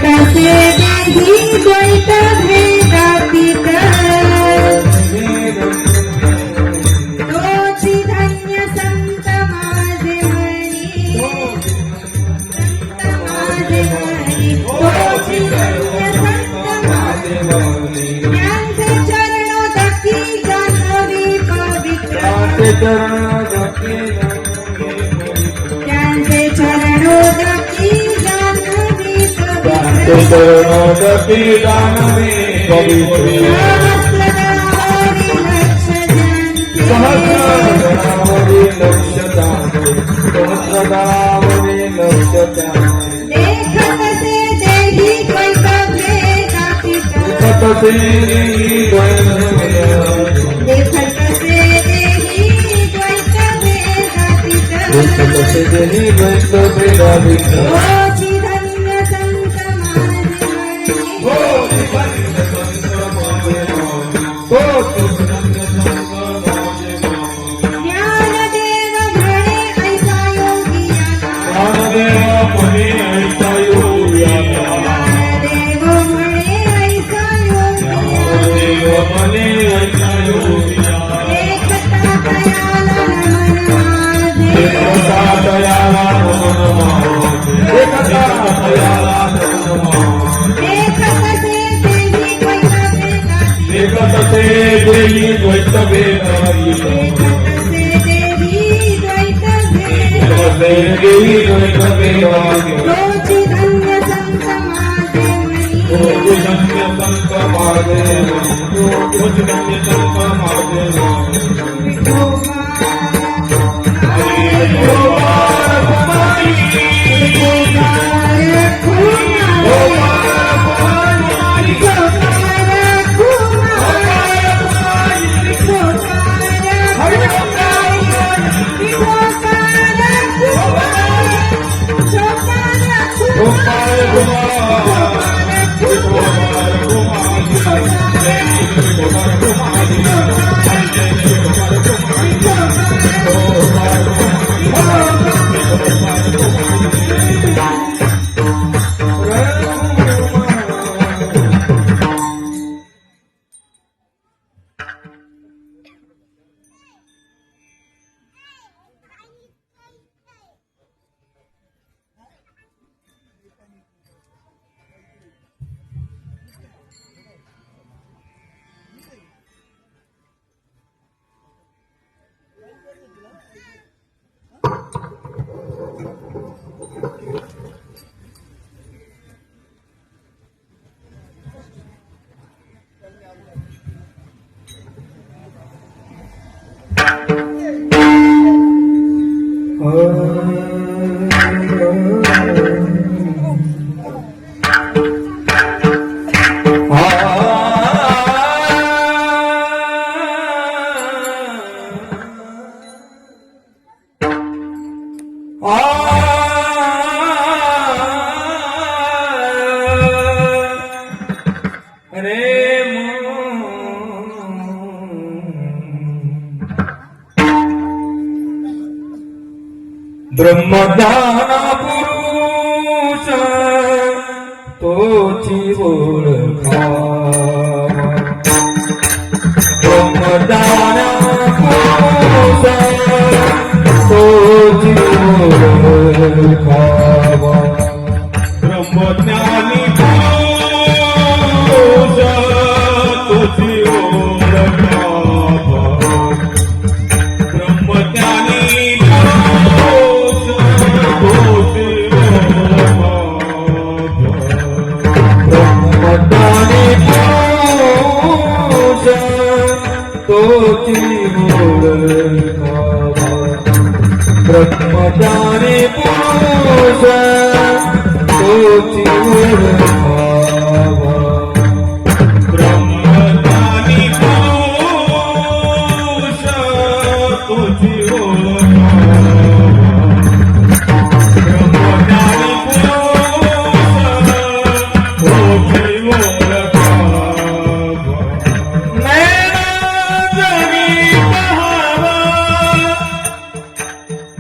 तसे देही द्वैत भेदातीत तोची धन्य संत माझे मनी तोची धन्य संत माझे मनी त्यांचे चरणोदकी जाणवी पवित्र त्यांचे चरणोदकी जाणवी पवित्र सहस्रनामवे लक्ष देखत से देही द्वैत भेदातीत तोची धन्य संत माझे ज्ञानदेव म्हणे ऐसा योगियाला ज्ञानदेव म्हणे ऐसा योगियाला देखता दयाला नमन माझे देखत से देही द्वैत भेदातीत तोची धन्य संत माझे ब्रह्मज्ञान पुरुष तोची ओळखा ब्रह्मज्ञान पुरुष तोची ओळखा ब्रह्मज्ञानी पुरुष तोची ओळखा ब्रह्मज्ञानी ब्रह्मज्ञानी पुरुष तोची ओळखावा ब्रह्मज्ञानी पुरुष तोची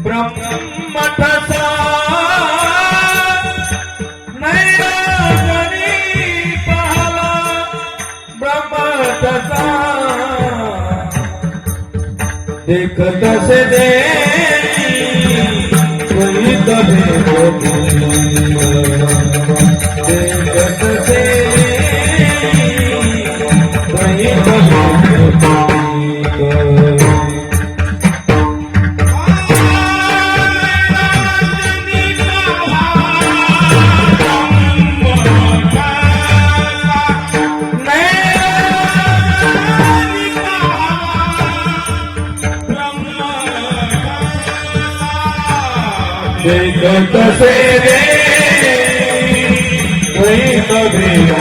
ब्रह्मठ देखत से कोई तभी देखत से कोई तभी देखत से कोई तभी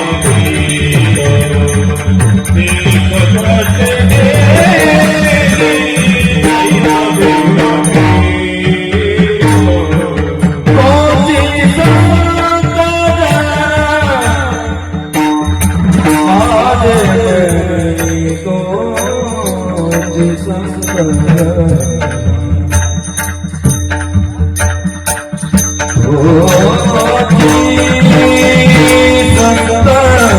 संत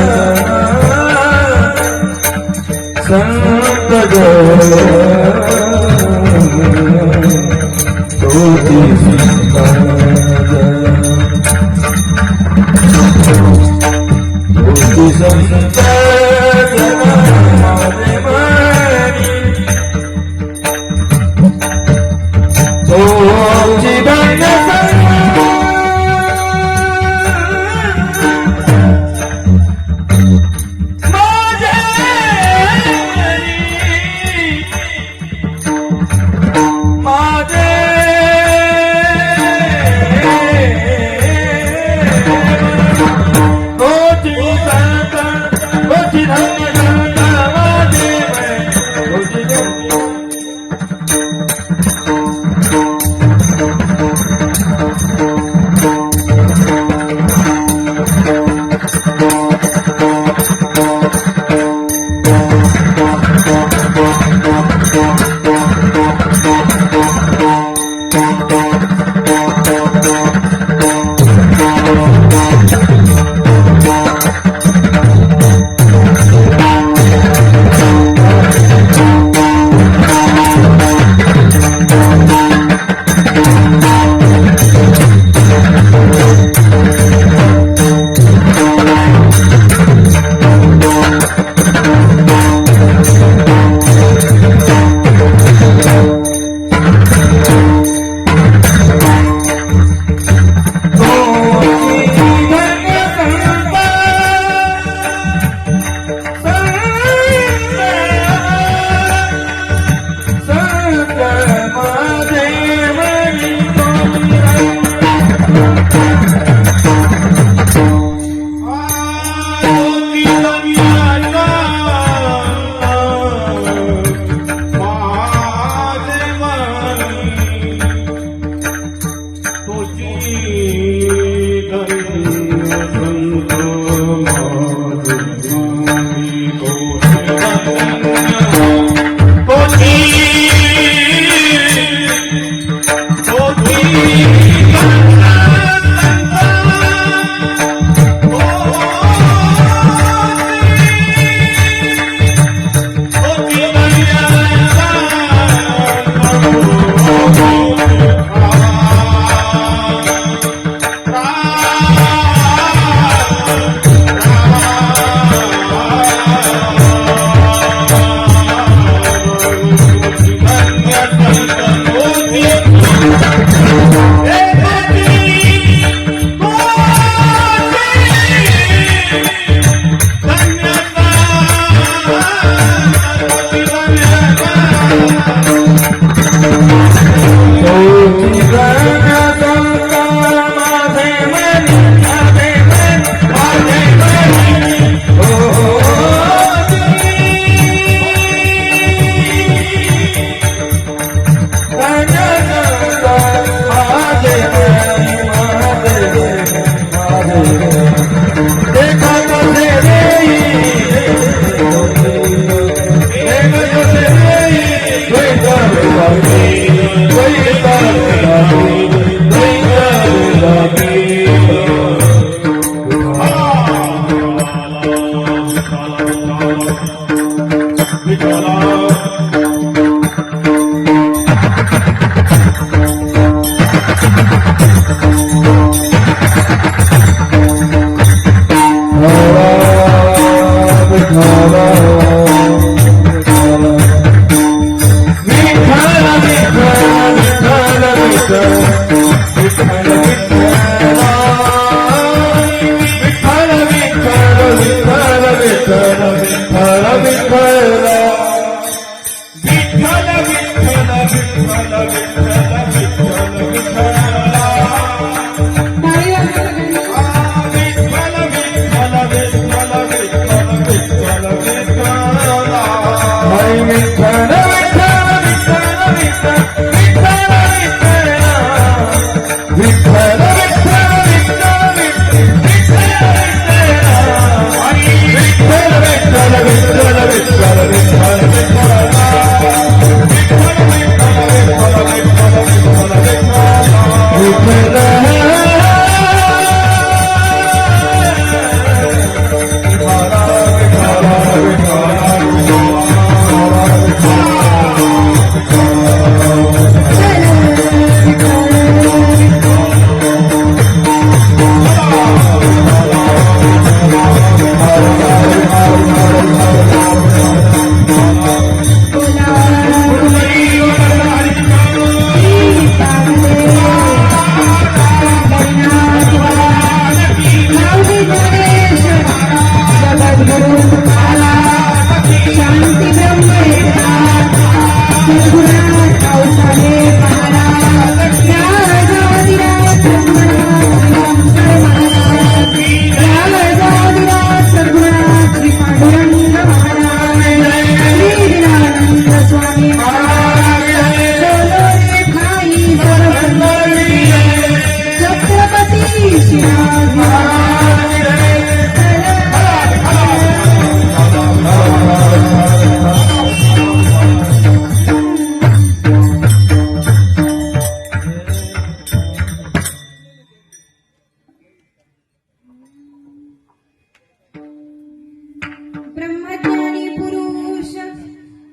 ब्रह्मज्ञानी पुरुष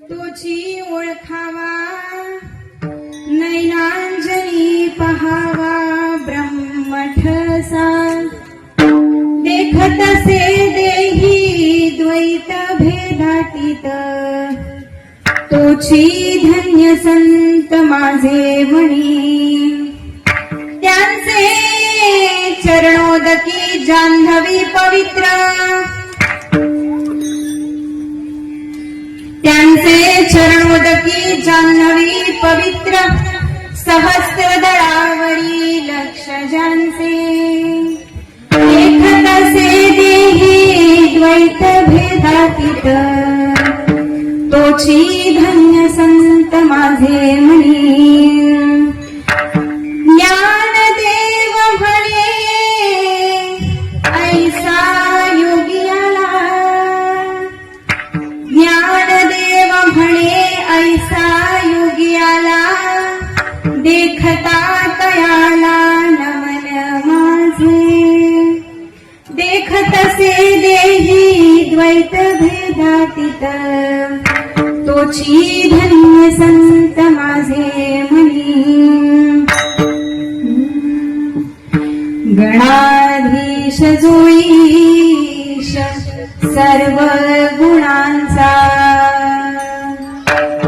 तोची ओळखावा, नैनांजनी पहावा ब्रह्मठसा. देखत से देही द्वैत भेदातीत, तोची धन्य संत माझे म्हणी. त्यांचे चरणोदकी जान्हवी पवित्र, त्यांचे चरणोदकी जान्हवी पवित्र. सहस्त्रदळावरी लक्ष ज्यांचे, देखत से देही द्वैत भेदातीत, तोची धन्य संत माझे म्हणी. ज्ञानदेव म्हणे ऐसा योगियाला, ज्ञानदेव म्हणे ऐसा योगियाला. देखता तयाला नमन माझे, देखत से देही द्वैत भेदातीत, तोची धन्य संत माझे म्हणी. गणाधीश जो ईश सर्व गुणांचा,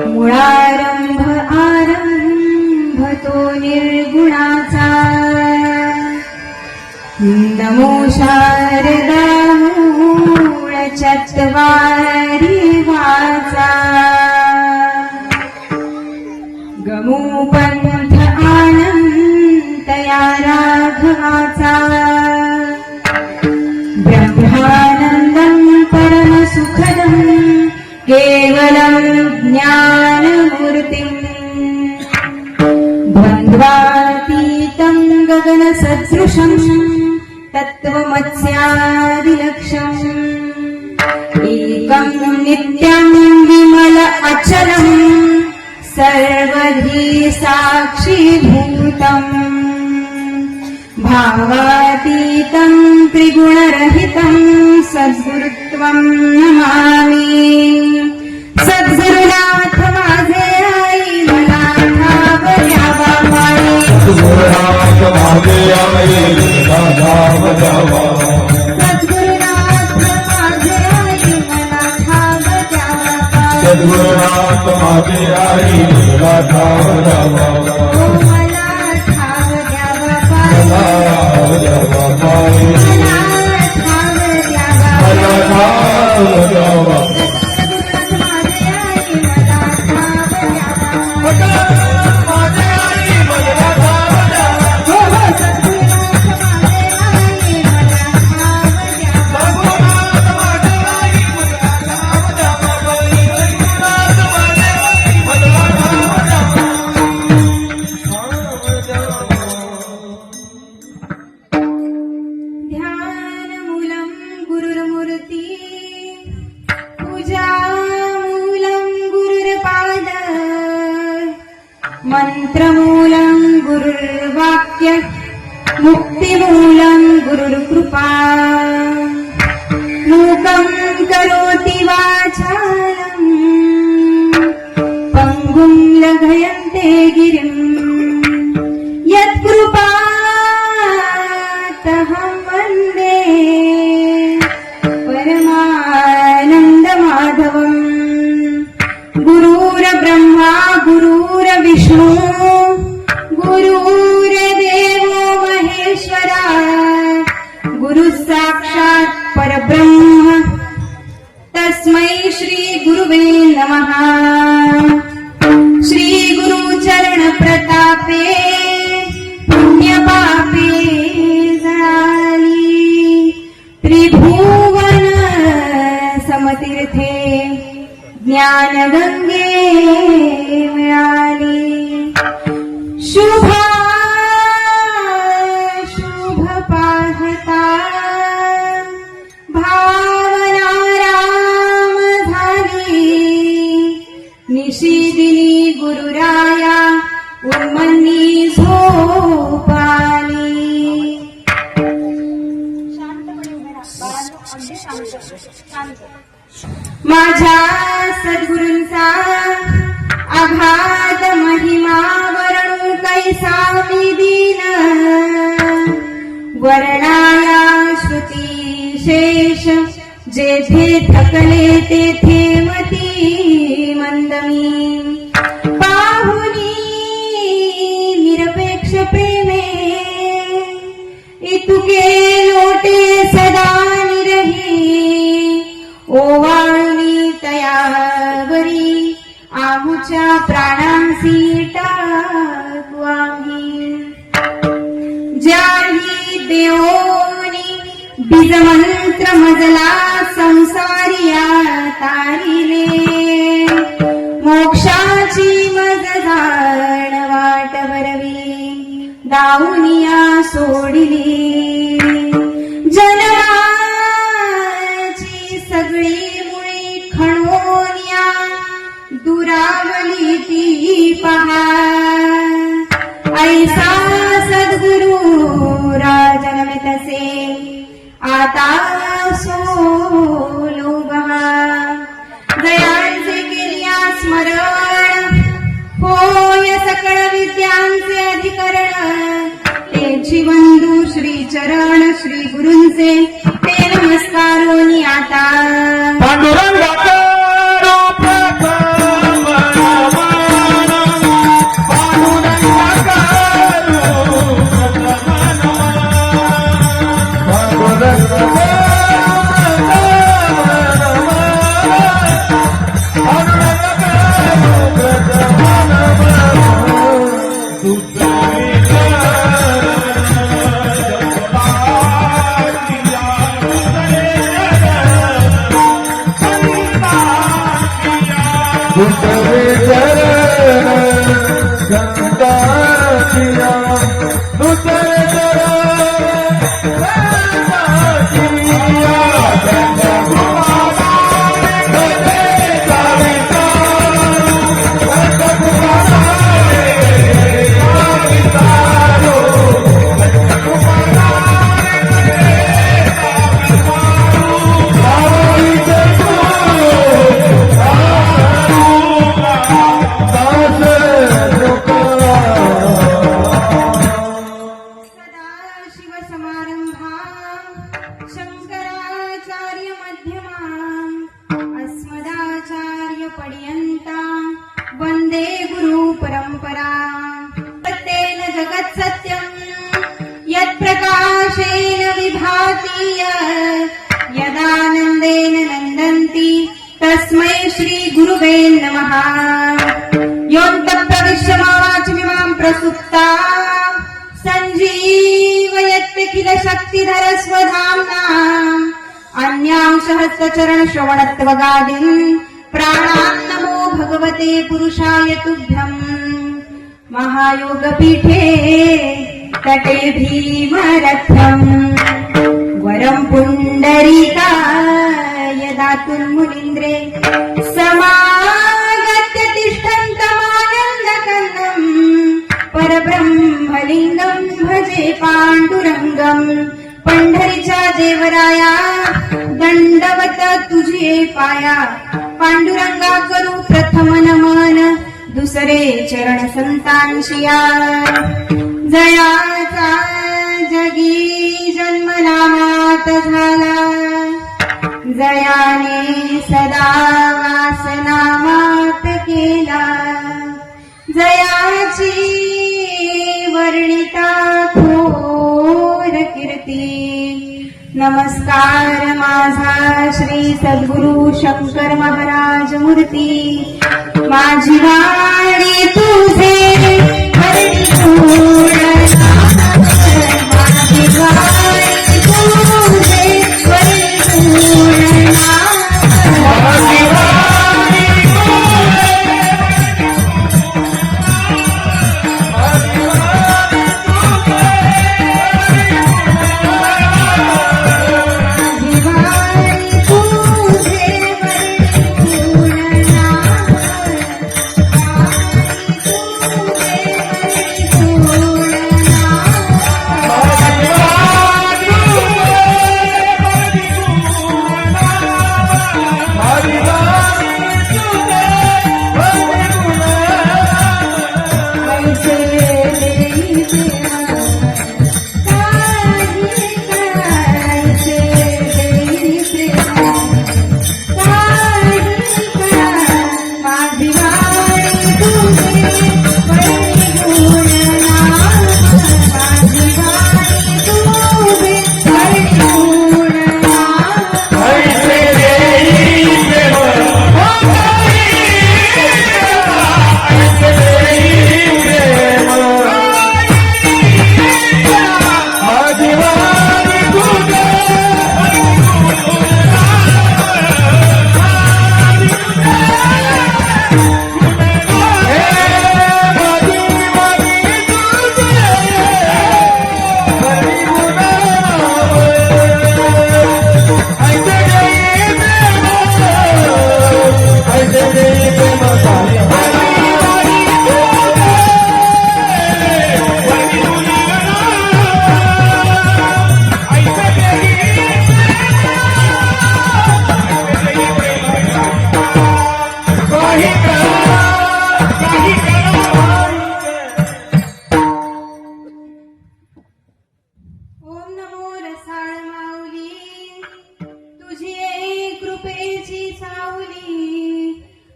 मुळारंभ आरंभ तो निर्गुणाचा. नमो शारदा मूळ चत्वारी वाचा, गमो पंथ आनंद या राघवाचा. ब्रह्मानंदं परमसुखदं केवलं ज्ञानमूर्तिम्. द्वन्द्वातीतं गगनसदृशं तत्त्वमस्यादिलक्ष्यम्. एकं नित्यं विमल अचलं सर्वधी साक्षीभूतम्. भावातीतं त्रिगुणरहितं सद्गुरुत्वं नमामि. सद्गुरुनाथ माझे आई मला ठाव द्यावा पाणी. सद्गुरुनाथ माझे आई मला ठाव द्यावा. सद्गुरुनाथ माझे आई मला ठाव द्यावा पाणी. सद्गुरुनाथ माझे आई मला ठाव द्यावा. मला ठाव द्यावा पाणी. मूलम गुरुर्वाक्य मुक्तिमूलं गुरुर्कृपा मूकं करोति वाचालं पङ्गुं लघयन्ते गिरिं यत्कृपातहं वन्दे परमानन्दमाधवम् गुरुर्ब्रह्मा गुरुर्विष्णु गुरुर्देवो महेश्वरा गुरुः साक्षात् परब्रह्म तस्मै श्री गुरुवे नमः। श्री गुरु चरण प्रतापे पुण्य पापे जळाली त्रिभुवन समतीर्थे ज्ञान गंगे मिळाली शुभा शुभ पाहता भावना राम झाली निशिदिनी गुरुराया उर्मनी झोपाली माझ्या सद्गुरूंचा आघात महिमा वर्णू कैसा मी दीन वर्णाया श्रुती शेष जेथे थकले तेथे मती मंदमी पाहुनी निरपेक्ष प्रेमे इतुके लोटे सदा निरही ओवाळणी तयावरी आमुच्या प्राणांसी टाकू आम्ही ज्याही देवोनी बीजमंत्र मजला संसारिया तारिले मोक्षाची मज जाण वाट बरवी दाऊनिया सोडिली जन्माची सगळी मुळी खणोनिया दुरावली ती पहा ऐसा सद्गुरु राजनमे तसे आता सोलो बहा दयांचे केलिया स्मरण होय सकळ विद्यांचे अधिकरण तेची बंधू श्री चरण श्री गुरूंचे ते नमस्कारोनी आता पांडुरंगाचा रूप प्रथम पांडुरंगाचा रूप यत्प्रकाशेन विभाति यदानन्देन नन्दन्ति तस्मै श्री गुरुवे नमः। योऽन्तःप्रविश्य मावाचमिमां प्रसुप्ता सञ्जीवयत्य किल शक्तिधर स्वधाम्ना अन्यांशहस्तचरण श्रवणत्वगादीन् प्राणान् नमो भगवते पुरुषाय तुभ्यम्। महायोगपीठे तटे भीमरथम् वरं पुण्डरीकाय दातुर्मुनीन्द्रे समागत्य तिष्ठन्तमानन्दकन्दम् परब्रह्मलिंगम भजे पांडुरंगम. पंढरीच्या देवराया दंडवत तुझे पाया. पांडुरंगा करू प्रथम नमन, दुसरे चरण संतांशिया. जयाचा जगी जन्म नामात झाला, जयाने सदा वास नामात केला. जयाची वर्णिता थोर कीर्ती. नमस्कार माझा श्री सद्गुरु शंकर महाराज मूर्ती. माझी वाणी तुझे हरणी पूर्ण, माझी वाणी तुझे हरणी पूर्ण.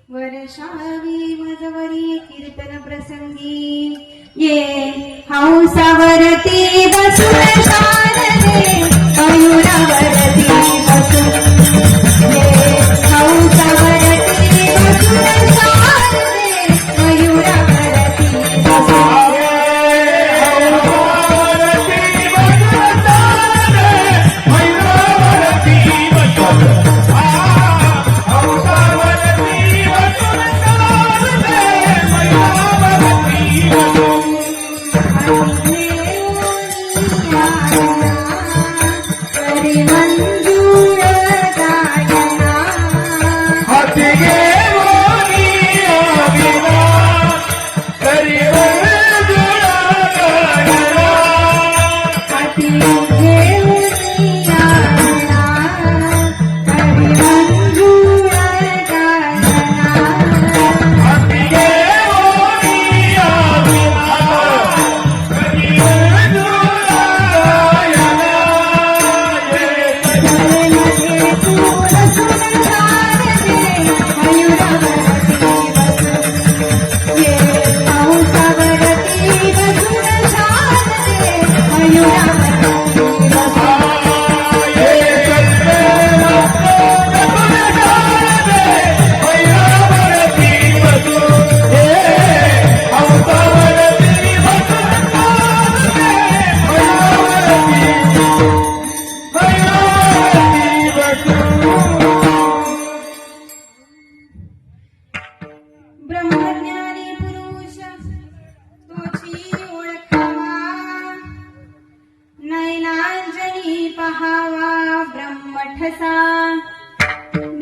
वर्षावी मजवरी कीर्तन प्रसंगी. ये हंसावरती बसून शारदे, मयूरावरती बसून. ये हंसावरती बसून शारदे, मयूरावरती बसून.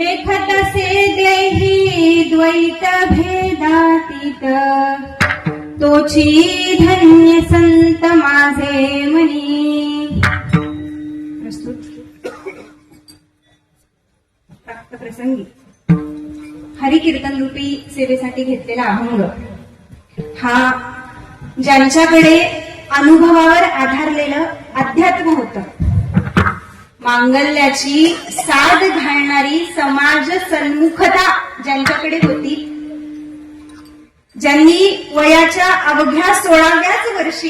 देखत से देही द्वैत भेदातीत, तोची धन्य संत माझे मनी. प्रस्तुत प्राप्त प्रसंगी हरिकीर्तन रूपी सेवेसाठी घेतलेला अभंग हा ज्यांच्याकडे अनुभवावर आधारलेलं अध्यात्म होतं, मांगल्याची साध घालणारी समाज सन्मुखता ज्यांच्याकडे होती, ज्यांनी वयाच्या अवघ्या 16व्याच वर्षी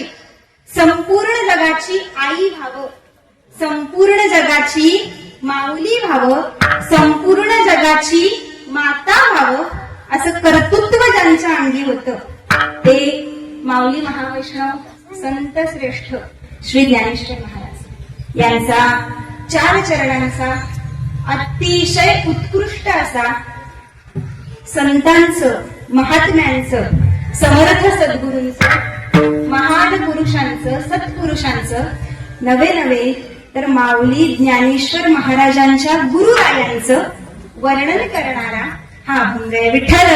संपूर्ण जगाची आई व्हावं, संपूर्ण जगाची माऊली व्हावं, संपूर्ण जगाची माता व्हावं असं कर्तृत्व ज्यांच्या अंगी होतं, ते माऊली महावैष्णव संत श्रेष्ठ श्री ज्ञानेश्वर महाराज यांचा 4 चरणांचा अतिशय उत्कृष्ट असा संतांचं, महात्म्यांचं, समर्थ सद्गुरूंचं, महान पुरुषांचं, सत्पुरुषांचं, नवे नवे तर माऊली ज्ञानेश्वर महाराजांच्या गुरुरायांचं वर्णन करणारा हा अभंग आहे. विठ्ठल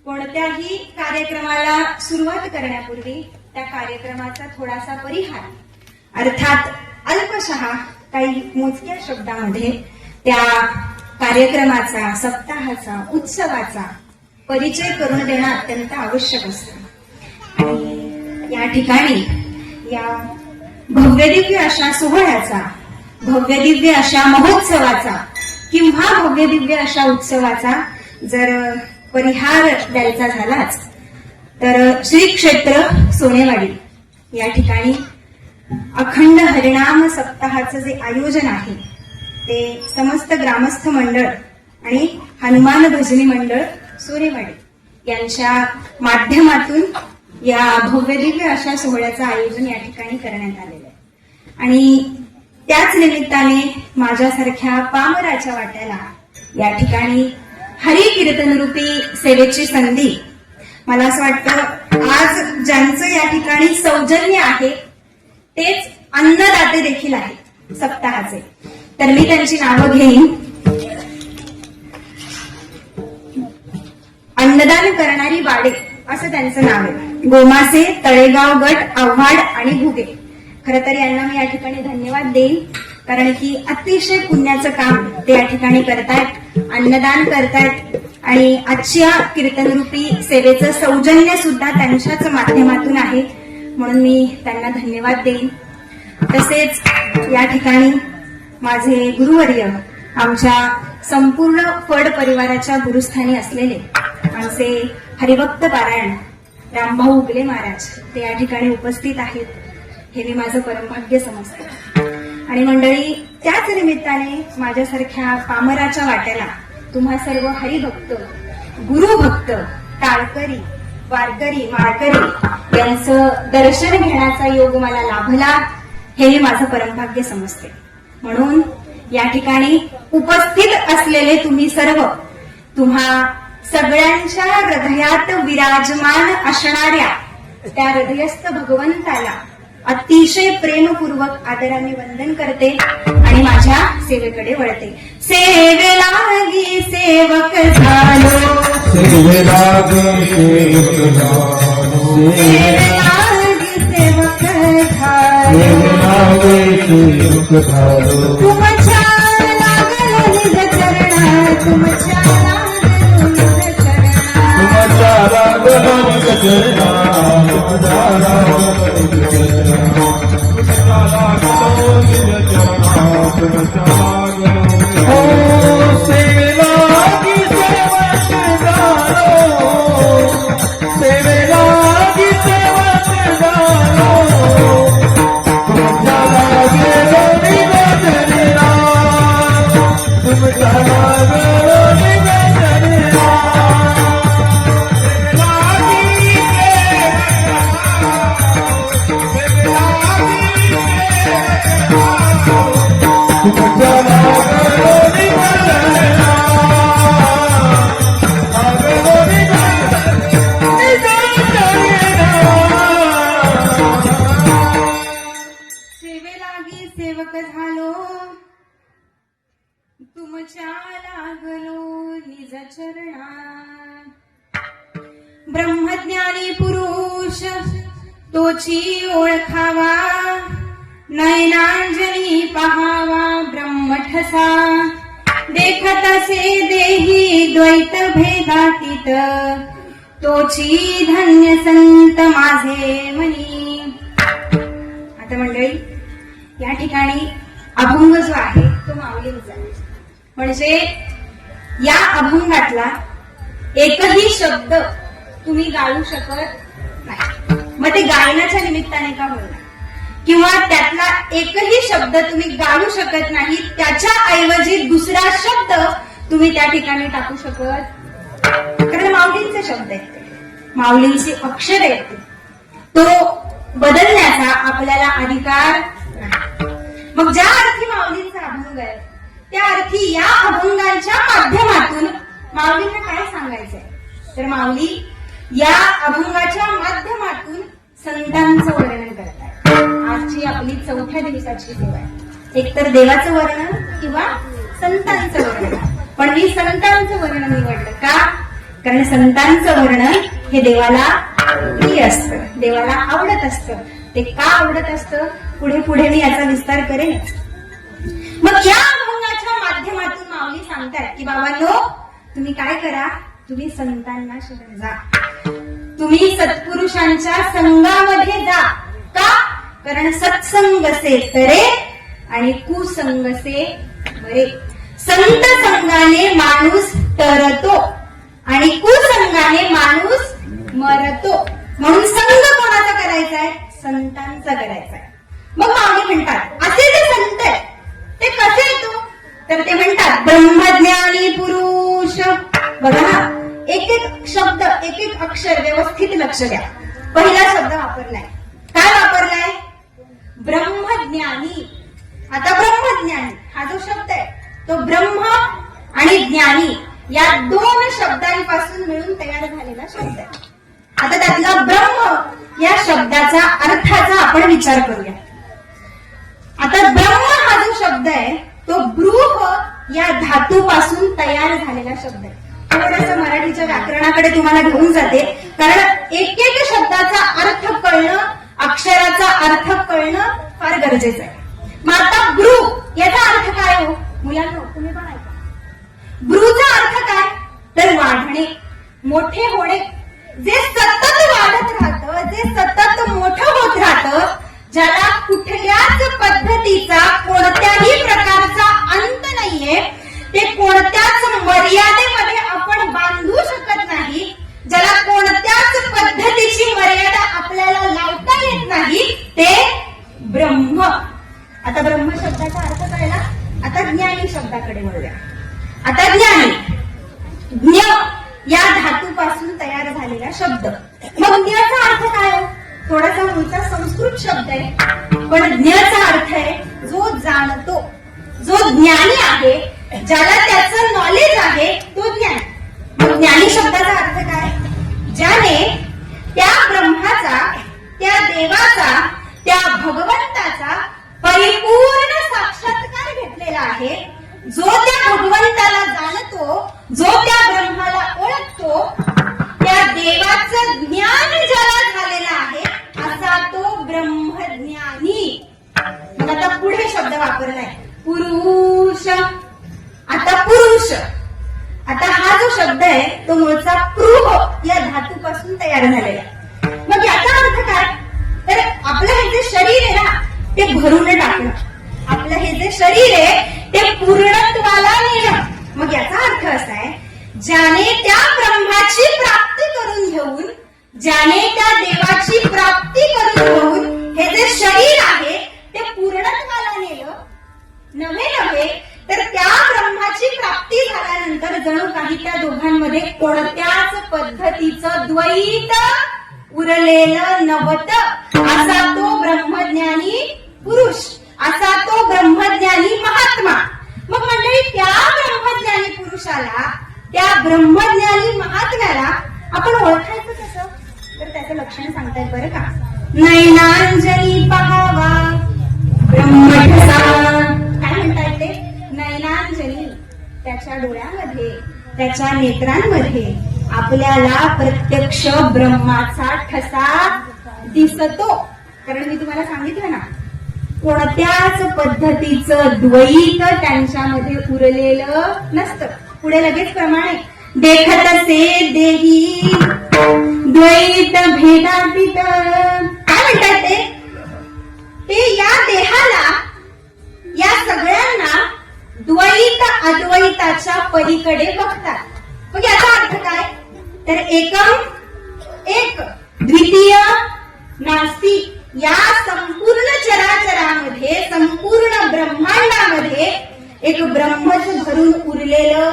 कोणत्याही कार्यक्रमाला सुरुवात करण्यापूर्वी त्या कार्यक्रमाचा थोडासा परिहार अर्थात अल्पशः काही मोजक्या शब्दामध्ये त्या कार्यक्रमाचा, सप्ताहाचा, उत्सवाचा परिचय करून देणं अत्यंत आवश्यक असतं. आणि या ठिकाणी या भव्यदिव्य अशा सोहळ्याचा, भव्यदिव्य अशा महोत्सवाचा किंवा भव्यदिव्य अशा उत्सवाचा जर परिहार द्यायचा झालाच तर श्री क्षेत्र सोनेवाडी या ठिकाणी अखंड हरिनाम सप्ताहाचं जे आयोजन आहे ते समस्त ग्रामस्थ मंडळ आणि हनुमान भजनी मंडळ सोनेवाडी यांच्या माध्यमातून या भव्यदिव्य अशा सोहळ्याचं आयोजन या ठिकाणी करण्यात आलेलं आहे. आणि त्याच निमित्ताने माझ्यासारख्या पामराच्या वाट्याला या ठिकाणी हरिकीर्तन रूपी सेवेची संधी, मला असं वाटतं आज ज्यांचं या ठिकाणी सौजन्य आहे तेच अन्नदाते देखील आहेत सप्ताहाचे, तर मी त्यांची नावं घेईन. अन्नदान करणारी वाडे असं त्यांचं नाव आहे. गोमासे, तळेगाव गट, आव्हाड आणि घुगे. खरं तर यांना मी या ठिकाणी धन्यवाद देईन, कारण की अतिशय पुण्याचं काम ते या ठिकाणी करतायत, अन्नदान करतायत आणि आजच्या कीर्तनरूपी सेवेचं सौजन्य सुद्धा त्यांच्याच माध्यमातून आहे, म्हणून मी त्यांना धन्यवाद देईन. तसेच या ठिकाणी माझे गुरुवर्य, आमच्या संपूर्ण फड परिवाराच्या गुरुस्थानी असलेले आमचे हरिभक्त पारायण रामभाऊ उगले महाराज ते या ठिकाणी उपस्थित आहेत, हे मी माझं परमभाग्य समजते. आणि मंडळी, त्याच निमित्ताने माझ्यासारख्या पामराच्या वाट्याला तुम्हा सर्व हरिभक्त, गुरुभक्त, टाळकरी, वारकरी, माळकरी यांचं दर्शन घेण्याचा योग मला लाभला, हे मी माझं परमभाग्य समजते. म्हणून या ठिकाणी उपस्थित असलेले तुम्ही सर्व, तुम्हा सगळ्यांच्या हृदयात विराजमान असणाऱ्या त्या हृदयस्थ भगवंताला अतिशय प्रेमपूर्वक आदराने वंदन करते आणि माझ्या सेवेकडे वळते. सेवेलागी सेवक झालो, सेवेलागी सेवक झालो, सेवेलागी सेवक झालो, सेवेलागी सेवक झालो. तुमच्या लागलो निज चरणा, तुमच्या लागलो निज चरणा, तुमच्या लागलो निज चरणा, तुमच्या लागलो निज चरणा, तुमच्या लागलो निज चरणा, तुमच्या लागलो. ओ सेवेलागी सेवक झालो, सेवेलागी सेवक झालो, तुमच्या लागलो निज चरणा, सेवक झालो, तुमच्या लागलो निज चरणात. ब्रह्मज्ञानी पुरुष तोची ओळखावा, नयनांजली पहावा ब्रह्मठसा. देखतसे देही द्वैत भेदातीत, तोची धन्य संत माझे मनी. आता मंडळी, या ठिकाणी अभंग जो आहे तो माऊलींचा, म्हणजे या अभंगातला एकही शब्द तुम्ही गाळू शकत नाही. मग ते गायनाच्या निमित्ताने का होईना, किंवा त्यातला एकही शब्द तुम्ही गाळू शकत नाही, त्याच्या ऐवजी दुसरा शब्द तुम्ही त्या ठिकाणी टाकू शकत, कारण माऊलींचे शब्द आहेत, माऊलींची अक्षर आहेत, तो बदलण्याचा आपल्याला अधिकार नाही. मग ज्या अर्थी माऊलींचा अभंग आहे, त्या अर्थी या अभंगांच्या माध्यमातून माऊलींना काय सांगायचंय, तर माऊली या अभंगाच्या माध्यमातून संतांचं वर्णन करतात. आजची आपली 4थ्या दिवसाची सेवा आहे, एकतर देवाचं वर्णन किंवा संतांचं वर्णन. पण मी संतांचं वर्णन निवडलं का, कारण संतांचं वर्णन हे देवाला प्रिय असतं, देवाला आवडत असतं. ते का आवडत असतं, पुढे पुढे मी याचा विस्तार करेन. मग या अभंगाच्या माध्यमातून माऊली सांगतात की बाबांनो, तुम्ही काय करा, तुम्ही संतांना शरण जा, तुम्ही सत्पुरुषांच्या संघामध्ये जा. का, कारण सत्संग से तरे आणि कुसंग से बरे. संत संघाने माणूस तरतो आणि कुसंगाने माणूस मरतो. म्हणून संघ कोणाचा करायचा आहे, संतांचा करायचा आहे. मग माऊली म्हणतात, असे जे संत आहेत ते कसे येतो, तर ते म्हणतात ब्रह्मज्ञानी पुरुष. बघा ना, एक एक शब्द, एक एक अक्षर व्यवस्थित लक्ष द्या. पहिला शब्द वापरलाय, काय वापरलाय, ब्रह्मज्ञानी. आता ब्रह्मज्ञानी हा जो शब्द आहे तो ब्रह्म आणि ज्ञानी या 2 शब्दांपासून मिळून तयार झालेला शब्द आहे. आता त्यातला ब्रह्म या शब्दाचा अर्थाचा आपण विचार करूया. आता ब्रह्म हा जो शब्द आहे तो ब्रूह या धातूपासून तयार झालेला शब्द आहे. थोडंसं मराठीच्या व्याकरणाकडे तुम्हाला घेऊन जाते, कारण एक एक शब्दाचा अर्थ कळणं, अक्षराचा अर्थ कळणं फार गरजेचं आहे. मग आता ब्रू याचा अर्थ काय हो मुलांनो, तुम्ही पण ऐका. ब्रूचा अर्थ काय, तर वाढणे, मोठे होणे, जे सतत वाढत राहतं, जे सतत मोठं होत राहतं, ज्याला कुठल्याच पद्धतीचा कोणत्याही प्रकारचा अंत नाहीये, ते कोणत्याच मर्यादेमध्ये आपण बांधू शकत नाही, ज्याला कोणत्याच पद्धतीची मर्यादा आपल्याला लावता येत नाही, ते ब्रह्म. आता ब्रह्म शब्दाचा अर्थ कळला. आता ज्ञानी शब्दाकडे वळूया. आता ज्ञानी, ज्ञ या धातूपासून तयार झालेला शब्द. मग ज्ञाचा अर्थ काय, थोडासा मूळचा संस्कृत शब्द आहे, पण ज्ञाचा अर्थ आहे जो जाणतो, जो ज्ञानी आहे, ज्याला त्याचं नॉलेज आहे, तो ज्ञानी. मग ज्ञानी शब्दाचा अर्थ काय, ज्याने त्या ब्रह्माचा, त्या देवाचा, त्या भगवंताचा परिपूर्ण साक्षात्कार घेतलेला आहे, जो त्या भगवंताला जाणतो, जो त्या ब्रह्माला ओळखतो, त्या देवाचं ज्ञान ज्याला झालेलं आहे, असा तो ब्रह्मज्ञानी. मग आता पुढे शब्द वापरलाय पुरुष. आता पुरुष, आता हा जो शब्द आहे तो मूळचा पृह या धातूपासून तयार झालेला आहे. मग याचा अर्थ काय, तर आपलं हे जे शरीर आहे ना ते भरून टाकणं, आपलं हे जे शरीर आहे ते पूर्णत्वाला नेणं. मग याचा अर्थ असा आहे, ज्याने त्या ब्रह्माची प्राप्ती करून घेऊन, ज्याने त्या देवाची प्राप्ती करून घेऊन हे जे शरीर आहे ते पूर्णत्वाला नेलं, नव्हे तर त्या ब्रह्माची प्राप्ती झाल्यानंतर जणू काही त्या दोघांमध्ये कोणत्याच पद्धतीचं द्वैत उरलेलं नव्हतं. असा तो ब्रह्मज्ञानी पुरुष, असा तो ब्रह्मज्ञानी महात्मा. मग मंडळी, त्या ब्रह्मज्ञानी पुरुषाला, त्या ब्रह्मज्ञानी महात्म्याला आपण ओळखायचं कसं, तर त्याचं लक्षण सांगतायत बरं का. नयनांजली पहावा ब्रह्मठसा, त्याच्या डोळ्यामध्ये, त्याच्या नेत्रांमध्ये आपल्याला प्रत्यक्ष ब्रह्माचा ठसा दिसतो. कारण मी तुम्हाला सांगितलं ना, कोणत्याच पद्धतीचं द्वैत त्यांच्यामध्ये उरलेलं नसतं. पुढे लगेच प्रमाणे देखतसे देही द्वैत भेदातीत. काय म्हणतात ते या देहाला, या सगळ्यांना द्वैत अद्वैताच्या पलीकडे बघतात. मग याचा अर्थ काय? तर एकम एक, द्वितीय नास्ती. या संपूर्ण चराचरामध्ये, संपूर्ण ब्रह्मांडामध्ये एक ब्रह्मच भरून उरलेलं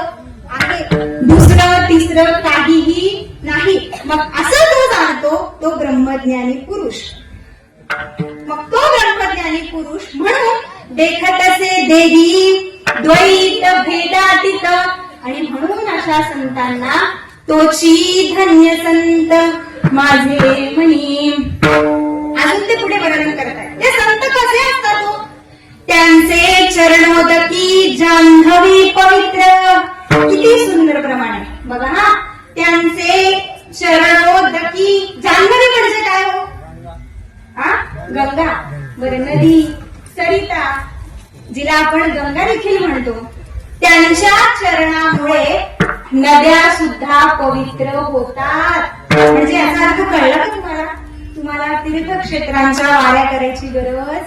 आहे. दुसरं तिसरं काहीही नाही. मग असं तो जाणतो तो ब्रह्मज्ञानी पुरुष. मग तो ब्रह्मज्ञानी पुरुष म्हणून देखतसे देही द्वैत भेदातीत. आणि म्हणून अशा संतांना तोची धन्य संत माझे म्हणी. अजून ते पुढे वर्णन करतात. ते संत कसे असतात हो? त्यांचे चरणोदकी जान्हवी पवित्र. किती सुंदर प्रमाणे बघा हा. त्यांचे चरणोदकी, जान्हवी म्हणजे काय हो? हा, गंगा. बरं, नदी, सरिता, जिला आपण गंगा देखील म्हणतो. त्यांच्या चरणामुळे नद्या सुद्धा पवित्र होतात. म्हणजे याचा अर्थ कळला का तुम्हाला? तुम्हाला तीर्थक्षेत्रांच्या वाऱ्या करायची गरज,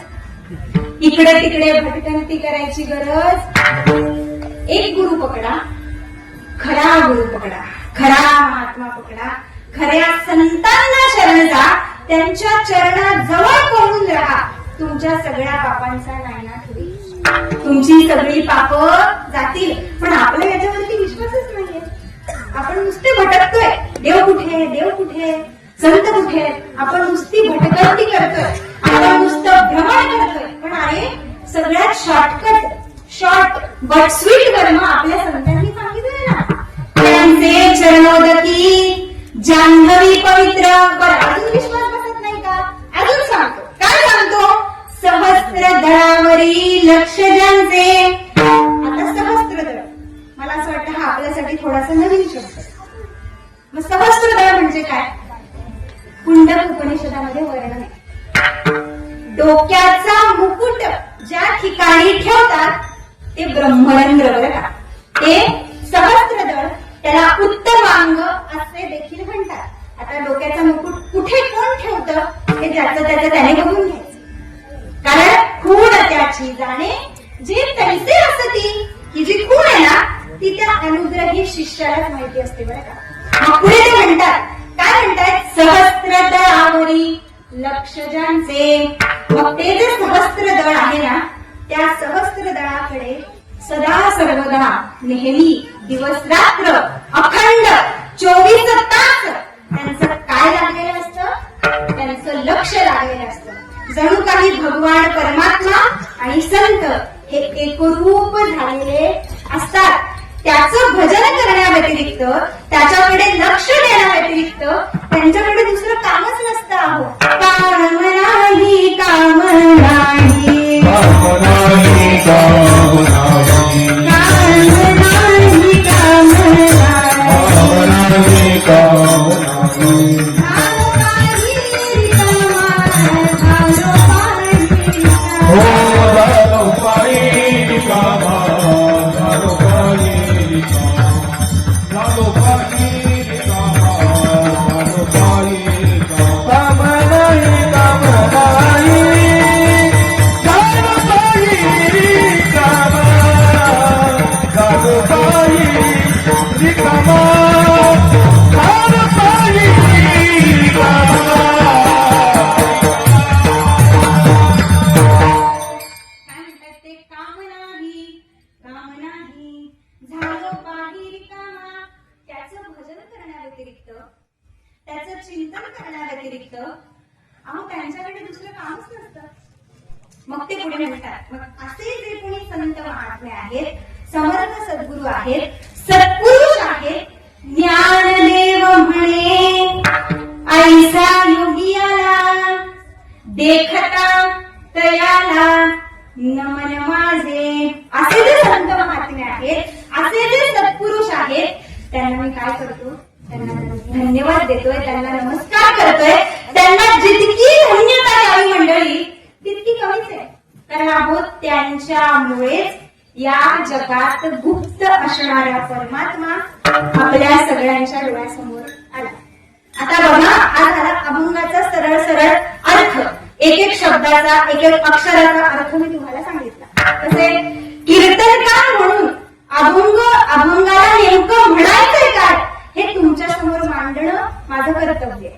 इकडे तिकडे भटकंती करायची गरज. एक गुरु पकडा, खरा गुरु पकडा, खरा महात्मा पकडा, खऱ्या संतांना शरण जा, त्यांच्या चरणात जवळ पडून राहा. तुमच्या सगळ्या पापांचा नायनाट होईल, तुमची सगळी पाप जातील. पण आपला याच्यावरती विश्वासच नाहीये. आपण नुसते भटकतोय. देव कुठे, देव कुठे, संत कुठे. आपण नुसती भटकंती करतोय, आपण नुसतं भ्रमण करतोय. पण अरे सगळ्यात शॉर्टकट, शॉर्ट बट स्वीट कर्म आपल्या संतांनी सांगितलंय ना. त्यांचे चरणोदकी जान्हवी पवित्र. बरं, अजून विश्वास बसत नाही का? अजून सांगतो. काय सांगतो? सहस्त्र दळावरी लक्ष ज्यांचे. आता सहस्त्र दळ, मला असं वाटतं हा आपल्यासाठी थोडासा नवीन शब्द. मग सहस्त्र दळ म्हणजे काय? कुंडक उपनिषदामध्ये वर्णन आहे. डोक्याचा मुकुट ज्या ठिकाणी ठेवतात ते ब्रह्मरंध्र. बरं का? ते सहस्त्र दळ, त्याला उत्तमांग असे देखील म्हणतात. आता डोक्याचा मुकुट कुठे कोण ठेवतं हे त्याचं त्याने बघून घ्यायचं. कारण खूण त्याची जाणे जे तैसे असती. ही जी खूण आहे ना ती त्या अनुग्रही शिष्यालाच माहिती असते. बरं का? मग पुढे ते म्हणतात, काय म्हणतात? सहस्त्र दळावरी लक्ष ज्यांचे. मग ते जे सहस्त्र दळ आहे ना, त्या सहस्त्र दळाकडे सदा सर्वदा नेहमी दिवस रात्र अखंड 24 तास त्यांचं काय लागलेलं असतं? त्यांचं लक्ष लागलेलं असतं. जणू काही भगवान परमात्मा आणि संत हे एकरूप झालेले असतात. त्याचं भजन करण्याव्यतिरिक्त, त्याच्याकडे लक्ष देण्याव्यतिरिक्त त्यांच्याकडे दुसरं कामच नसतं. अहो, काम नाही, काम नाही, काम नाही, काम नाही, काम नाही, काम नाही, हो झालो पायी कामा, झालो पायी कामा, झालो पायी कामा, झालो पायी कामा. काम नाही, काम नाही, झालो पायी कामा, झालो पायी कामा, झालो पायी कामा. त्याचं चिंतन करण्याव्यतिरिक्त अहो त्यांच्याकडे दुसरं कामच नसतं. मग ते पुढे म्हणतात, मग असे जे कोणी संत महात्मे आहेत, समर्थ सद्गुरू आहेत, सत्पुरुष आहेत, ज्ञानदेव म्हणे ऐसा योगियाला देखता तयाला नमन माझे. असे जे संत महात्मे आहेत, असे जे सत्पुरुष आहेत त्यांना मी काय करतो, त्यांना धन्यवाद देतोय, त्यांना नमस्कार करतोय. त्यांना जितकी धन्यता द्यावी मंडळी तितकी कमीच आहे. कारण आहोत त्यांच्यामुळेच या जगात गुप्त असणारा परमात्मा आपल्या सगळ्यांच्या डोळ्यासमोर आला. आता बघा, आज आला अभंगाचा सरळ सरळ अर्थ, एक एक शब्दाचा, एक एक अक्षराचा अर्थ मी तुम्हाला सांगितला. तसे कीर्तनकार म्हणून अभंगाला नेमकं म्हणायचंय काय हे तुमच्या समोर मांडणं माझं कर्तव्य आहे.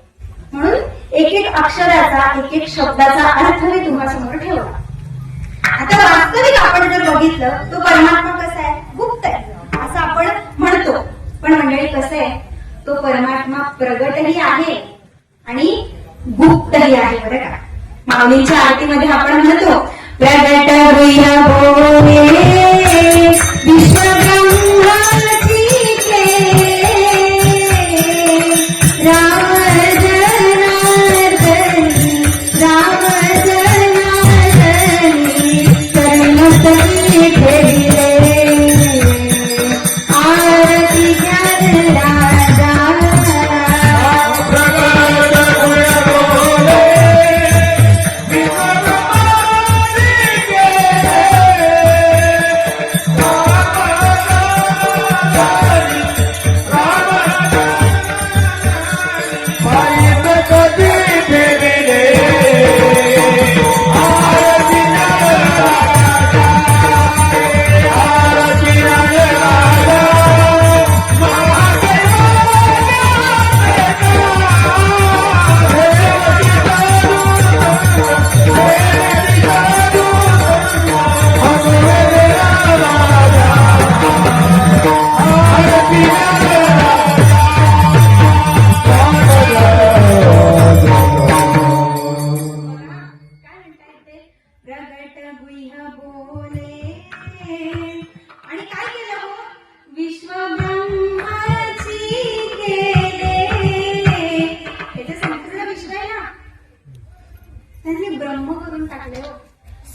म्हणून एक एक अक्षराचा, एक एक शब्दाचा अर्थ मी तुम्हासमोर ठेवला. आता वास्तविक आपण जर बघितलं तो परमात्मा कसा आहे, गुप्त आहे असं आपण म्हणतो. पण मंडळी कसं आहे, तो परमात्मा प्रगटही आहे आणि गुप्तही आहे बरं का. माऊलीच्या आरतीमध्ये आपण म्हणतो, प्रगट होईना बोले विश्वब्रह्माची राम जनार्दनी, राम जनार्दनी कर्मसंगी ठेविले आरती ज्ञान राजा.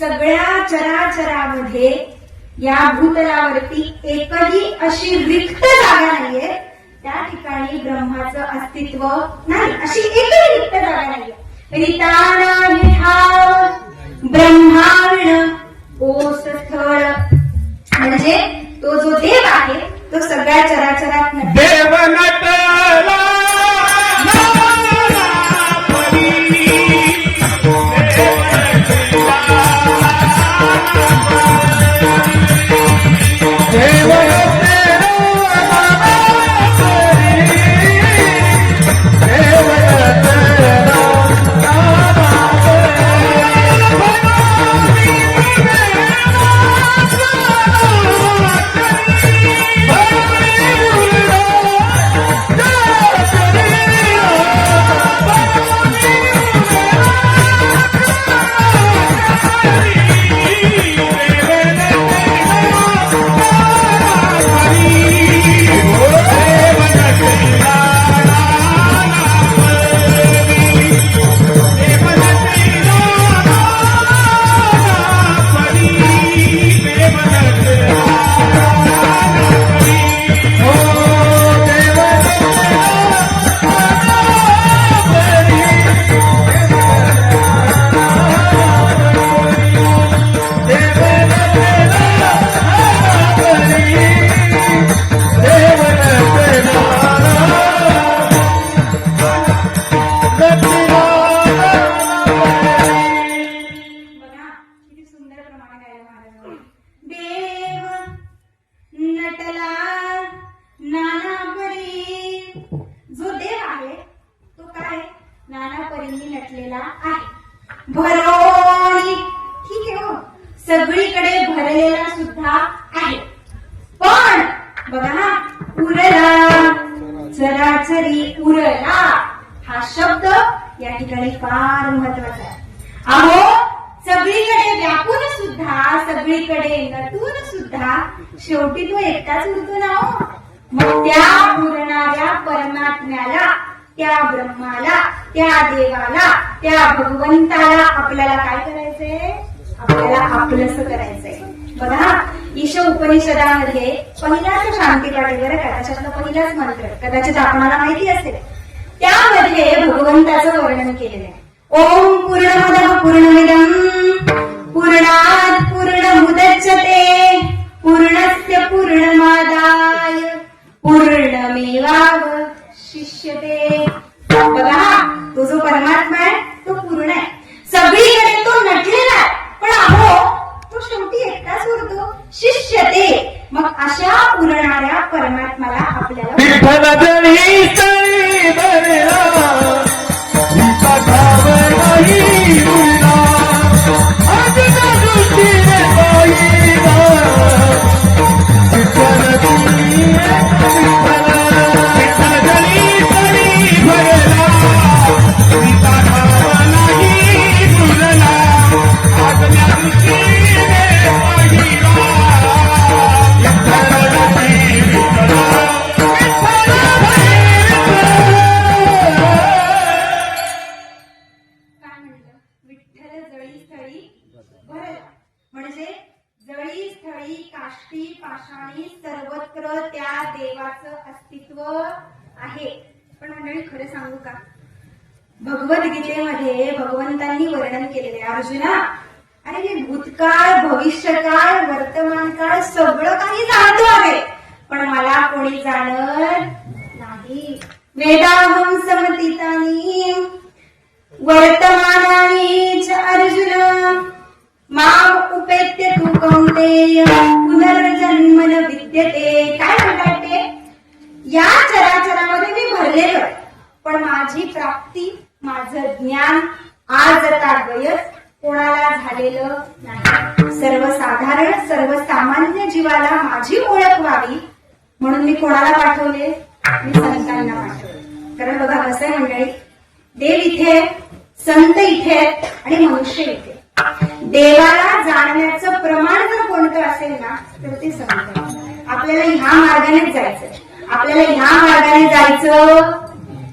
सगळ्या चराचरामध्ये या भूतलावरती एकही अशी रिक्त जागा नाहीये त्या ठिकाणी ब्रह्माचं अस्तित्व नाही, अशी एकही रिक्त जागा नाहीये. रिताना विठाव ब्रह्मांड ओस स्थळ, म्हणजे तो जो देव आहे तो सगळ्या चराचरात देव नटला सगळीकडे भरलेला सुद्धा आहे. पण बघा, उरला चराचरी उरला हा शब्द या ठिकाणी फार महत्वाचा आहे. अहो, सगळीकडे व्यापून सुद्धा, सगळीकडे नटून सुद्धा शेवटी तो एकटाच उरतो ना हो. मग त्या उरणाऱ्या परमात्म्याला, त्या ब्रह्माला, त्या देवाला, त्या भगवंताला आपल्याला काय करायचंय? आपल्याला आपलंसं करायचंय. बघा, ईश्वर उपनिषदामध्ये पहिलाच शांतीपाठ वगैरे का त्याच्यातला पहिलाच मंत्र कदाचित आपणाला माहिती असेल. त्यामध्ये भगवंताचं वर्णन केलेलं आहे. ओम पूर्णमदः पूर्णमिदं पूर्णात् पूर्णमुदच्यते पूर्णस्य पूर्णमादाय पूर्णमेवावशिष्यते. बघा, तो जो परमात्मा आहे तो पूर्ण आहे, सगळीकडे तो नटलेला आहे, पण अहो तो शेवटी एकटाच उरतो, शिष्यते. मग अशा उरणाऱ्या परमात्म्याला आपल्याला विठ्ठल जळी तळी भरला, गीता घाव नाही उरला, अजून दृष्टीने पाहिला, विठ्ठल तुम्ही विठ्ठल जळी तळी भरला, गीता घाव नाही उरला, अजून दृष्टीने पाहिला, विठ्ठल तुम्ही काय म्हणलं? विठ्ठल जळी स्थळी भरला, म्हणजे जळी स्थळी काष्टी पाषाणी सर्वत्र त्या देवाचं अस्तित्व आहे. पण मंडळी खरं सांगू का, भगवद्गीतेमध्ये भगवंतांनी वर्णन केलेले अर्जुना, अरे मी भूतकाळ भविष्यकाळ वर्तमान काळ सगळं काही जाणतो आहे, पण मला कोणी जाणत नाही. वेदाहं समतीतानि वर्तमानानि च अर्जुन माम उपेत्य तु कौन्तेय पुनर्जन्म न विद्यते. काय म्हणतात ते? या चराचरामध्ये मी भरलेलो आहे, पण माझी प्राप्ती माझं ज्ञान आज आता वयस कोणाला झालेलं नाही. सर्वसाधारण सर्वसामान्य जीवाला माझी ओळख व्हावी म्हणून मी कोणाला पाठवले? मी संतांना पाठवले. कारण बघा कसं आहे मंडळी, देव इथे, संत इथे आणि मनुष्य इथे. देवाला जाणण्याचं प्रमाण जर कोणतं असेल ना तर ते संत. आपल्याला ह्या मार्गानेच जायचं, आपल्याला ह्या मार्गाने जायचं,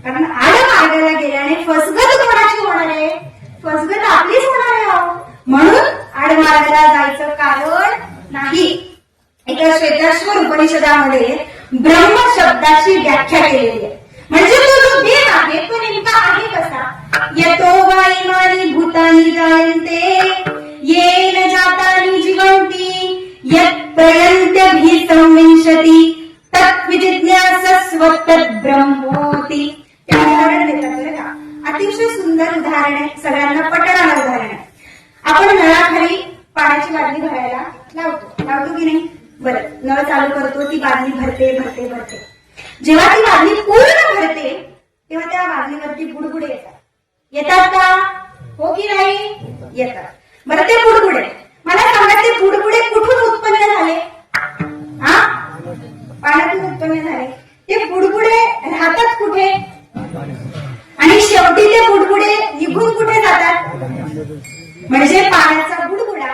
कारण आड मार्गाला गेल्याने फसगत कोणाची होणार आहे? फसगत आपलीच होणार आहे. म्हणून आडमार्गाला जायचं कारण नाही. एका श्वेताश्वर उपनिषदामध्ये ब्रह्म शब्दाची व्याख्या केलेली आहे. म्हणजे तो जो देव आहे तो नेमका आहे कसा? यतो वा इमानि भूतानि जायन्ते येन जातानि जीवन्ति यत् प्रयन्त्यभिः संविंशति तत् विजिज्ञासस्व तत् ब्रह्मोति. ते उदाहरण देतात बरं का, अतिशय सुंदर उदाहरण आहे, सगळ्यांना पटणारं उदाहरण आहे. आपण नळाखाली पाण्याची बादली भरायला लावतो की नाही? बरं, नळ चालू करतो, ती बादली भरते भरते भरते. जेव्हा ती बादली पूर्ण भरते तेव्हा त्या बादलीवरती बुडबुडे येतात का? हो की नाही? येतात. बरं, ते बुडबुडे मला सांगा, ते बुडबुडे कुठून उत्पन्न झाले? हा, पाण्यातून उत्पन्न झाले. ते बुडबुडे राहतात कुठे आणि शेवटी ते बुडबुडे निघून कुठे जातात? म्हणजे पाण्याचा बुडबुडा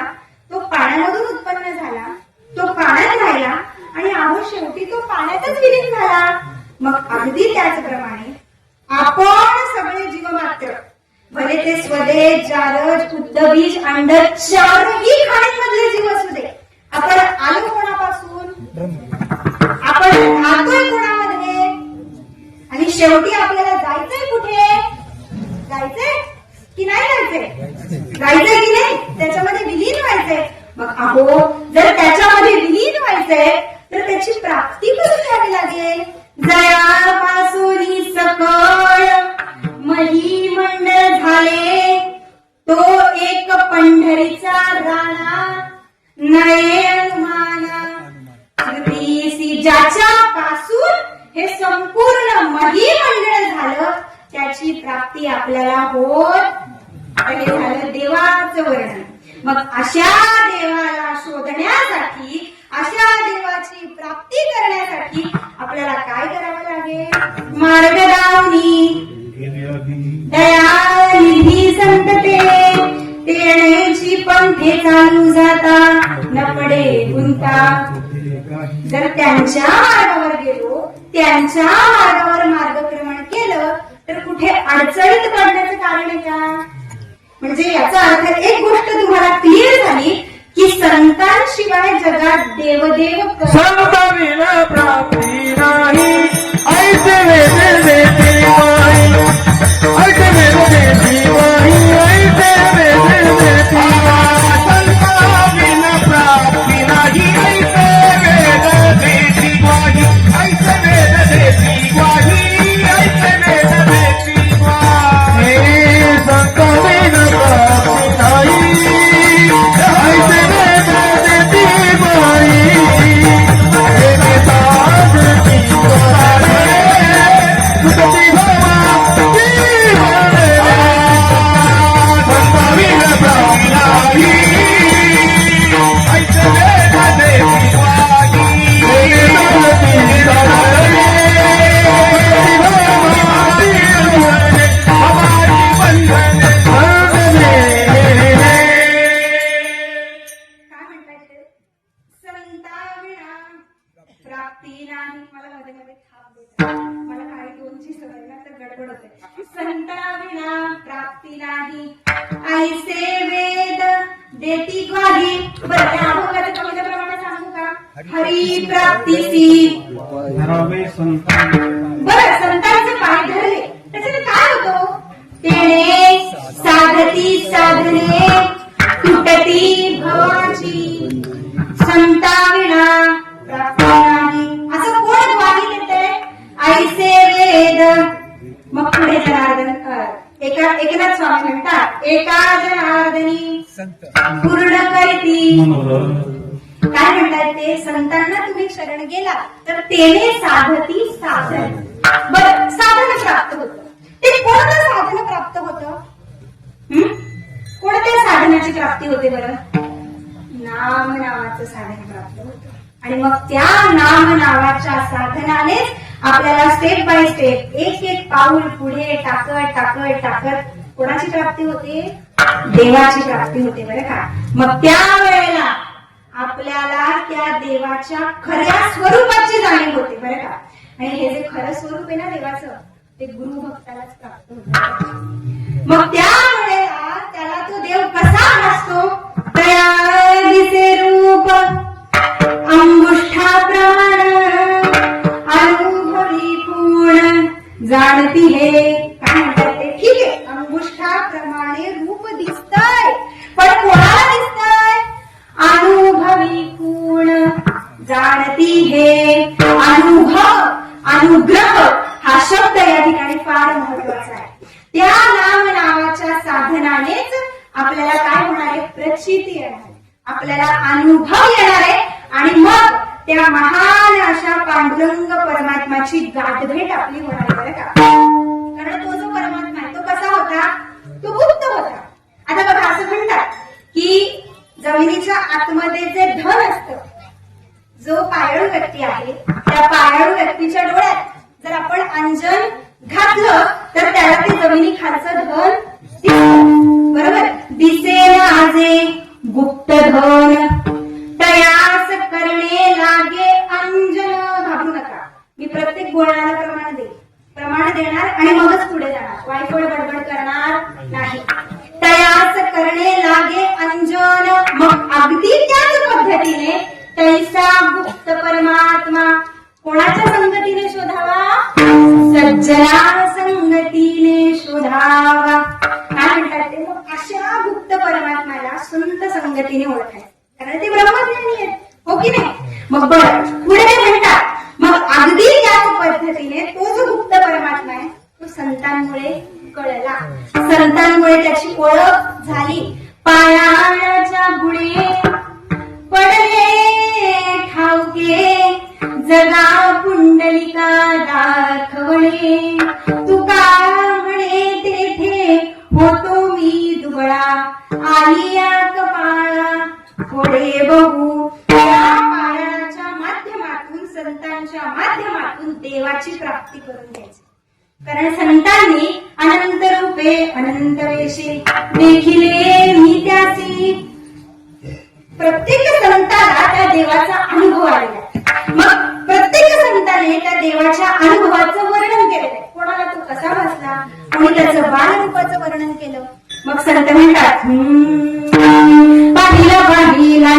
तो पाण्यामधून उत्पन्न झाला, तो पाण्यात राहिला आणि अहो शेवटी तो पाण्यातच विलीन झाला. मग अगदी त्याचप्रमाणे आपण सगळे जीवमात्र, भले ते स्वदेश, जारज, उद्दबीज, अंडज, चारही खाणींमधले जीव असू दे, आपण आलो कोणापासून? आपण राहतोय कोणामध्ये? आणि शेवटी आपल्याला जायचंय कुठे? जायचंय की नाही जायचंय? जायचंय की नाही? त्याच्यामध्ये विलीन व्हायचंय. मग अहो जर त्याच्यामध्ये विलीन व्हायचंय तर त्याची प्राप्ती करून घ्यावी लागेल. जयापासून सकळ महिमंडळ झाले, तो एक पंढरीचा राणा नये अनुमाना. ज्याच्यापासून हे संपूर्ण महिमंडळ झालं त्याची प्राप्ती आपल्याला होत. हे झालं देवाचं वर्णन. मग अशा देवाला शोधण्यासाठी, अशा देवाची प्राप्ती करण्यासाठी आपल्याला काय करावं लागेल? मार्ग दावनी दयानिधी संतते तेण्याची पंथे चालू जाता न पडे गुंता. जर त्यांच्या मार्गावर गेलो, त्यांच्या मार्गावर मार्गक्रमण केलं तर कुठे अडचणीत पडण्याचं कारण आहे का? म्हणजे याचा अर्थ एक गोष्ट तुम्हाला क्लिअर झाली की संतांशिवाय जगात देवदेव संताविना प्राप्ती नाही ऐसे वेद देती माई ऐसे वेद देती माई ऐसे वेद देती माई संताविना प्राप्ती नाही ऐसे वेद देती माई ऐसे वेद देती माई ऐसे वेद देती माई संताविना प्राप्ती नाही ऐसे वेद देती माई काय म्हणतात ते? संताविना प्राप्ती नाही. मला मध्ये मध्ये थाप देतात. मला काही दोनची सवय ना तर गडबड होते. संताविना प्राप्ती नाही ऐसे वेद देती ग्वाही. बरं त्या अभंगाच्या कवितेप्रमाणे सांगू का? हरी प्राप्तीसी. बरं संतांचे पाय धरले त्याच्याने काय होतो? तेने साधती साधने तुटती भवाची. संताविना प्राप्ती नाही असं कोण ग्वाही देते? ऐसे वेद. मग पुढे जनार्दन एकनाथ स्वामी म्हणतात एका जनार्दनी पूर्ण करती. काय म्हणतात ते? संतांना तुम्ही शरण गेला तर तेने साधती साधन. बरं साधन प्राप्त होतं. ते कोणतं साधन प्राप्त होतं? कोणत्या साधनाची प्राप्ती होते बरं? नाम नावाचं साधन प्राप्त होतं. आणि मग त्या नाम नावाच्या साधनानेच आपल्याला स्टेप बाय स्टेप एक एक पाऊल पुढे टाकत टाकत टाकत कोणाची प्राप्ती होते? देवाची प्राप्ती होते बरं का. मग त्यावेळेला आपल्याला त्या देवाच्या खऱ्या स्वरूपाची जाणीव होते बरं का. आणि हे जे खरं स्वरूप आहे ना देवाचं ते गुरु भक्तालाच प्राप्त होतं. मग त्यावेळेला त्याला तो देव कसा भासतो? तया दिसे रूप अंगुष्ठाप्रमाण अनुभवी पूर्ण जाणती हे. काय म्हणतात ते? ठीक आहे अंगुष्ठाप्रमाणे रूप दिसतंय पण कोणाला दिसतंय? अनुभवी पूर्ण जाणती हे. अनुभव अनुग्रह हा शब्द या ठिकाणी फार महत्वाचा आहे. त्या नाम नावाच्या साधनानेच आपल्याला काय होणार आहे? प्रचिती येणार आहे. आपल्याला अनुभव येणार आहे आणि मग त्या महान अशा पांडुरंग परमात्माची गाठभेट आपली होणार आहे बरं का. कारण तो जो परमात्मा आहे तो कसा होता? तो गुप्त होता. आता बघा असं म्हणतात की जमिनीच्या आतमध्ये जे धन असतं, जो पायाळू व्यक्ती आहे त्या पायाळू व्यक्तीच्या डोळ्यात जर आपण अंजन घातलं तर त्याला ते जमिनी खालचं धन दिसतं. बरोबर? दिसेना आजे गुप्त धन तयास करणे लागे अंजन. घाबरू नका. मी प्रत्येक बोलण्याला प्रमाण देणार आणि मगच पुढे जाणार. वायफळ बडबड करणार नाही. तयास करणे लागे अंजन. मग अगदी त्याच पद्धतीने तैसा गुप्त परमात्मा कोणाच्या संगतीने शोधावा? सज्जना संगतीने शोधावा. काय म्हणतात ते? मग अशा गुप्त परमात्म्याला संत संगतीने ओळखायचं कारण ते ब्रह्मज्ञानी आहेत. हो की नाही? मग बरं पुढे ते म्हणतात मग अगदी त्याच पद्धतीने तो जो गुप्त परमात्मा आहे तो संतांमुळे कळला. संतांमुळे त्याची ओळख झाली. पायाच्या गुणे पडले ठाऊके जगा पुंडलिका दाखवणे. तुका म्हणे तेथे होतो मी दुबळा आली या कपाळा थोडे बघू. या पायाच्या माध्यमातून संतांच्या माध्यमातून देवाची प्राप्ती करून घ्यायची. कारण संतांनी अनंत रूपे अनंत वेशे देखिले मी त्याची. प्रत्येक संताला त्या देवाचा अनुभव आलेला आहे. मग प्रत्येक संताने त्या देवाच्या अनुभवाचं वर्णन केलेलं आहे. कोणाला तो कसा भासला, कोणी त्याचं बालरूपाचं वर्णन केलं. मग संत म्हणतात पाहिला पाहिला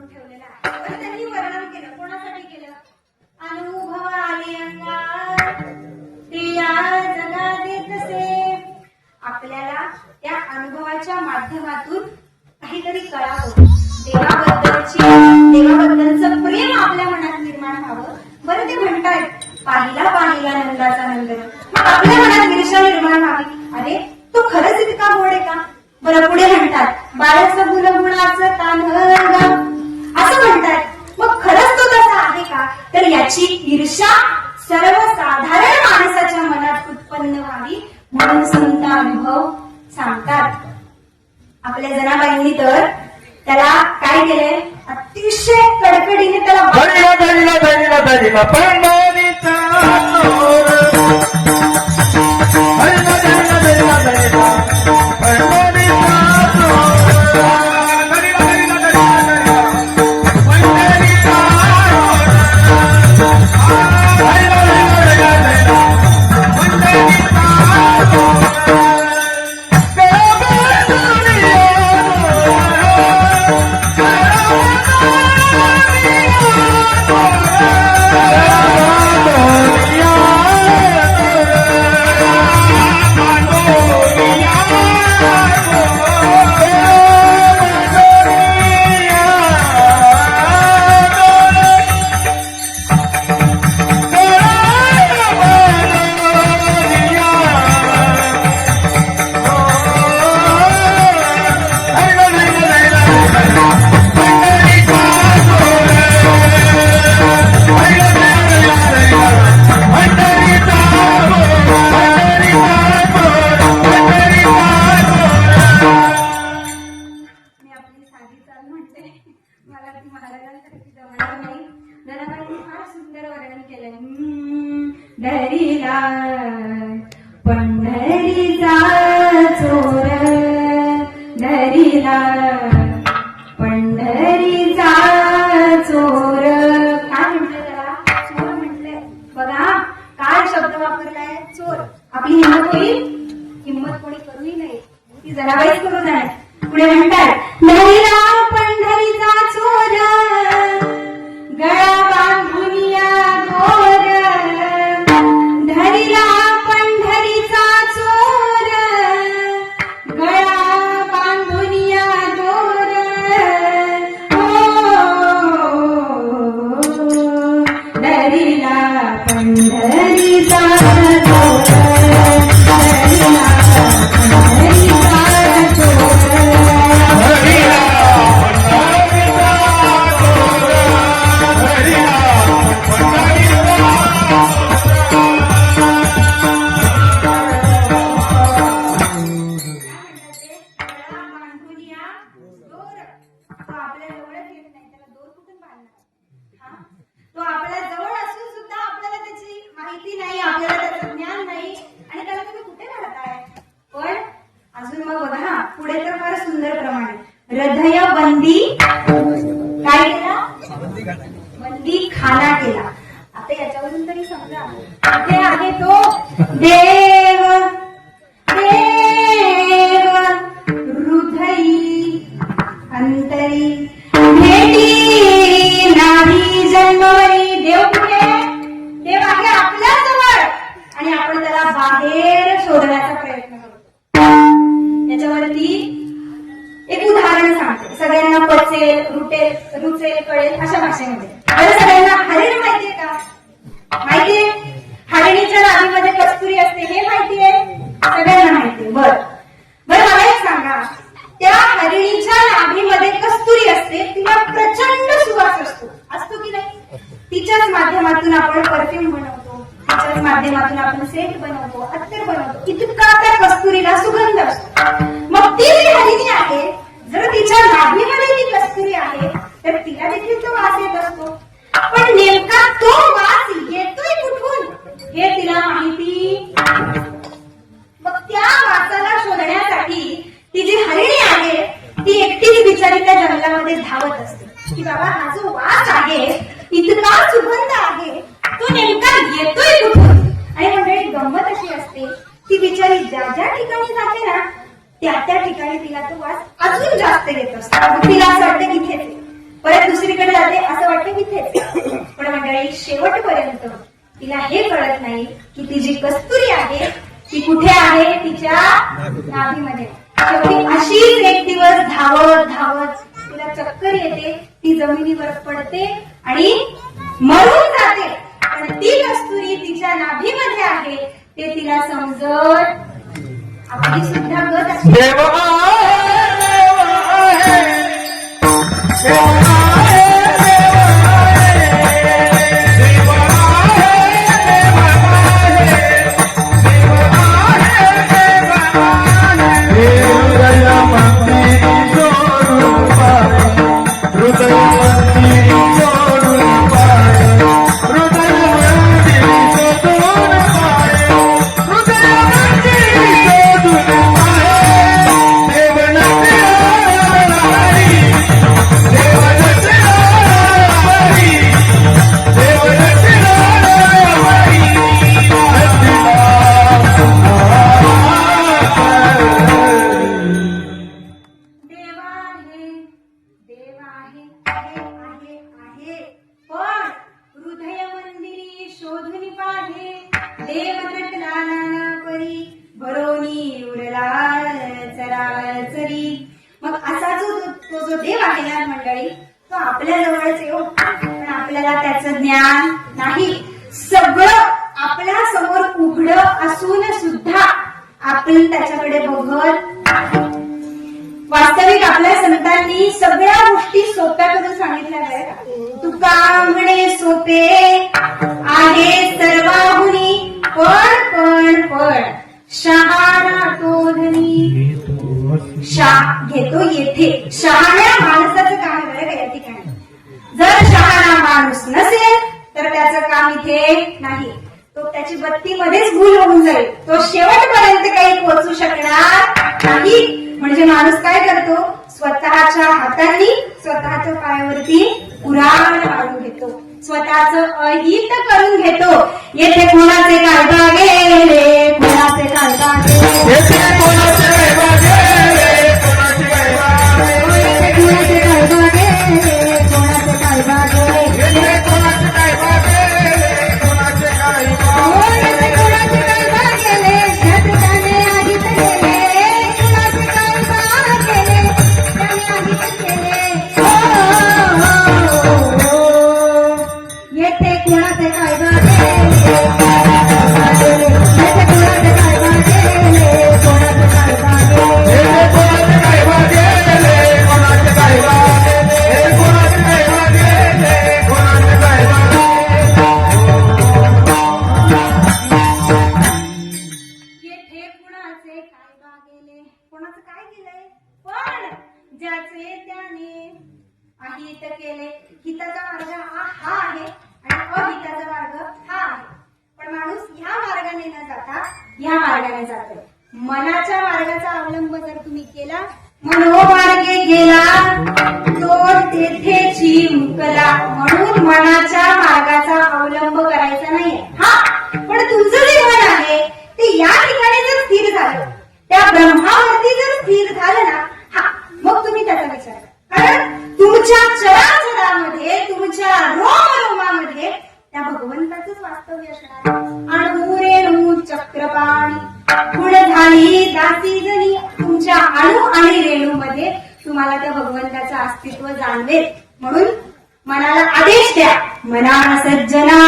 करून ठेवलेला आहे. पण त्यांनी वर्णन केलं. कोणासाठी केलं? अनुभव आले अंगात ते या जगात येतसे. आपल्याला त्या अनुभवाच्या माध्यमातून काहीतरी कळावं, देवाबद्दलचं प्रेम आपल्या मनात निर्माण व्हावं. बरं ते म्हणतायत पाहिला पाहिला नंदाचा नंद. मग आपल्या मनात ईर्ष्या निर्माण व्हावी. अरे तो खरंच इतका गोड आहे का? बरं पुढे म्हणतात बाळाचं गुणगुणाचं तान्हगा असं म्हणतात. मग खरंच तो तसा आहे का? तर याची ईर्ष्या सर्वसाधारण माणसाच्या मनात उत्पन्न व्हावी म्हणून संत अनुभव सांगतात. आपल्या जनाबाईंनी तर त्याला काय केलंय? अतिशय कडकडीने त्याला धरिला धरिला धरिला धरिला पंढरीचा चोर. धरिला धरिला धरिला धरिला पंढरीचा चोर. धरिला धरिला धरिला धरिला पंढरीचा चोर. धरिला धरिला धरिला पंढरीचा चोर. धरिला पंढरीचा चोर. धरिला पंढरीचा चोर. काय म्हटलं त्याला? चोर म्हटलंय. बघा काय शब्द वापरलाय? चोर. आपली हिंमत होईल? हिंमत कोणी करूही नाही, ती जनाबाईच करू नये. पुढे म्हणतात धरिला पंढरीचा चोर गळा बांधून या गोर. धरिला पंढरीचा चोर गळा बांधून या गोर. धरिला पंढरीचा चोर. धरिला पंढरीचा चोर. हृदय बंदी काय केला? बंदी खाना केला. आता याच्यावरून तरी समजा कुठे आहे तो देव. देव हृदयी अंतरी भेटी नाही जन्मवरी. देव कुठे? देव आहे आपल्या जवळ आणि आपण त्याला बाहेर शोधण्याचा प्रयत्न करतो. याच्यावरती एक उदाहरण सांगते. सगळ्यांना पचेल, रुचेल, कळेल अशा भाषेमध्ये. आता सगळ्यांना हरिण माहितीये का? माहितीये? हरिणीच्या नाभीमध्ये कस्तुरी असते हे माहितीये? सगळ्यांना माहितीये. बरं मला एक सांगा, त्या हरिणीच्या नाभीमध्ये कस्तुरी असते, तिला प्रचंड सुवास असतो की नाही? तिच्याच माध्यमातून आपण परफ्यूम बनवतो, तिच्याच माध्यमातून आपण सेंट बनवतो, अत्तर बनवतो. इतका त्या कस्तुरीला सुगंध असतो. मग ती जी हरिणी आहे, जर तिच्या नाभीमध्ये ती कस्तुरी आहे तर तिला देखील तो वास येत असतो. पण नेमका तो वास येतोय कुठून हे तिला माहिती. मग त्या वासाला शोधण्यासाठी ती जी हरिणी आहे ती एकटी बिचारी त्या जंगलामध्ये धावत असते की बाबा हा जो वास आहे, इतका सुगंध आहे, तो नेमका येतोय कुठून. आणि मंडळी गंमत अशी असते, ती बिचारी ज्या ज्या ठिकाणी जाते ना त्या ठिकाणी तिला तो वास अजून जास्त येत असतो. तिला असं वाटतं की इथे परत दुसरीकडे जाते असं वाटतं इथेच. पण मंडळी शेवटपर्यंत तिला हे कळत नाही की ती जी कस्तुरी आहे ती कुठे आहे, तिच्या नाभीमध्ये. शेवटी अशीच एक दिवस धावत धावत तिला चक्कर येते, ती जमिनीवर पडते आणि मरून जाते. पण ती कस्तुरी तिच्या नाभीमध्ये आहे ते तिला समजत आपली सुद्धा गत असते. देव आहे, देव आहे, देव आहे, देव आहे, देव आहे, देव आहे. हृदय मंदिरी सोडून पाय, हृदय मंदिरी सोडून पाय, हृदय मंदिरी सोडून पाय. देव नसणारी, देव नसणारी, देव नसणारी, देव आहे, देव आहे, आहे, आहे, पण हृदय मंदिरी शोधून पाहे. देव नटला नाना परी, भरोनी उरला चराचरी. मग असा तो जो देव आहे ना मंडळी, तो आपल्या जवळच येऊ, पण आपल्याला त्याचं ज्ञान नाही. सगळं आपल्या समोर उघड असून सुद्धा आपण त्याच्याकडे बघत नाही. वास्तविक आपल्या संतांनी सगळ्या गोष्टी सोप्या करून सांगितल्या आहेत. तुका म्हणे सोपे आहे सर्वाहुनी, पण शहाणा तो धनी. घेतो येथे शहाण्या माणसाचं काम आहे बरं का या ठिकाणी. जर शहाणा माणूस नसेल तर त्याचं काम इथे नाही. तो त्याची बत्ती मध्येच भूल होऊन जाईल, तो शेवटपर्यंत काही पोहोचू शकणार नाही. म्हणजे माणूस काय करतो, स्वतःच्या हातांनी स्वतःच्या पायावरती उराण काढून घेतो, स्वतःचं अहित करून घेतो. येथे कोणाचे काय गेले, कोणाचे काय गेले, येथे कोणाचे काय गेले, कोणाचे काय गेले, कोणाचे काय गेले, कोणाचे काय गेले, येथे कोणाचे काय गेले, कोणाचे काय गेले. कोणाचे काय गेले, ज्याचे त्याने आधीच गेले, कोणाचे काय गेले, त्याने आधीच गेले. येथे कोणाचे काय गेले, येथे कोणाचे काय गेले, कोणाचे काय गेले. येथे कोणाचे काय गेले, कोणाचे काय गेले, हे कोणाचे काय गेले, कोणाचे काय गेले. येथे कुणाचे काय गेले, कोणाचं काय केलंय, पण ज्याचे त्याने अहित केले. हिताचा मार्ग हा आहे आणि अहिताचा मार्ग हा आहे. पण माणूस ह्या मार्गाने न जाता ह्या मार्गाने जातोय. मनाच्या मार्गाचा अवलंब जर तुम्ही केला, मनोमार्गे गेला तो तेथेची मुकला. म्हणून मनाच्या मार्गाचा अवलंब करायचा नाहीये. हा, पण तुमचं जे मन आहे ते या ठिकाणी जर स्थिर झालं, त्या ब्रह्मावरती जर स्थिर झालं ना, हा, मग तुम्ही त्याचा विचार करा. कारण तुमच्या चराचरामध्ये, तुमच्या रोमरोमामध्ये त्या भगवंताचंच वास्तव्य असणार. अणु रेणू चक्रपाणी गुण झाली दासी जणी. तुमच्या अणु आणि रेणूमध्ये तुम्हाला त्या भगवंताचं अस्तित्व जाणवेल. म्हणून मनाला आदेश द्या, मना सज्जना,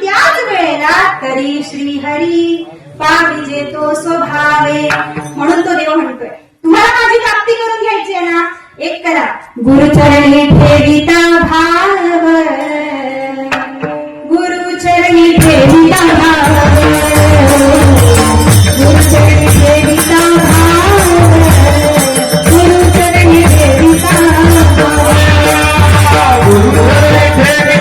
त्याच वेळेला तरी श्रीहरी पाविजे तो स्वभावे. म्हणून तो देव म्हणतोय तुम्हाला माझी प्राप्ती करून घ्यायची आहे ना, एक करा, गुरुचरणी ठेविता भाव, गुरुचरणी ठेविता भाव, गुरुचरणी ठेविता भाव, गुरुचरणी ठेविता भाव. गुरुचरणी ठेविता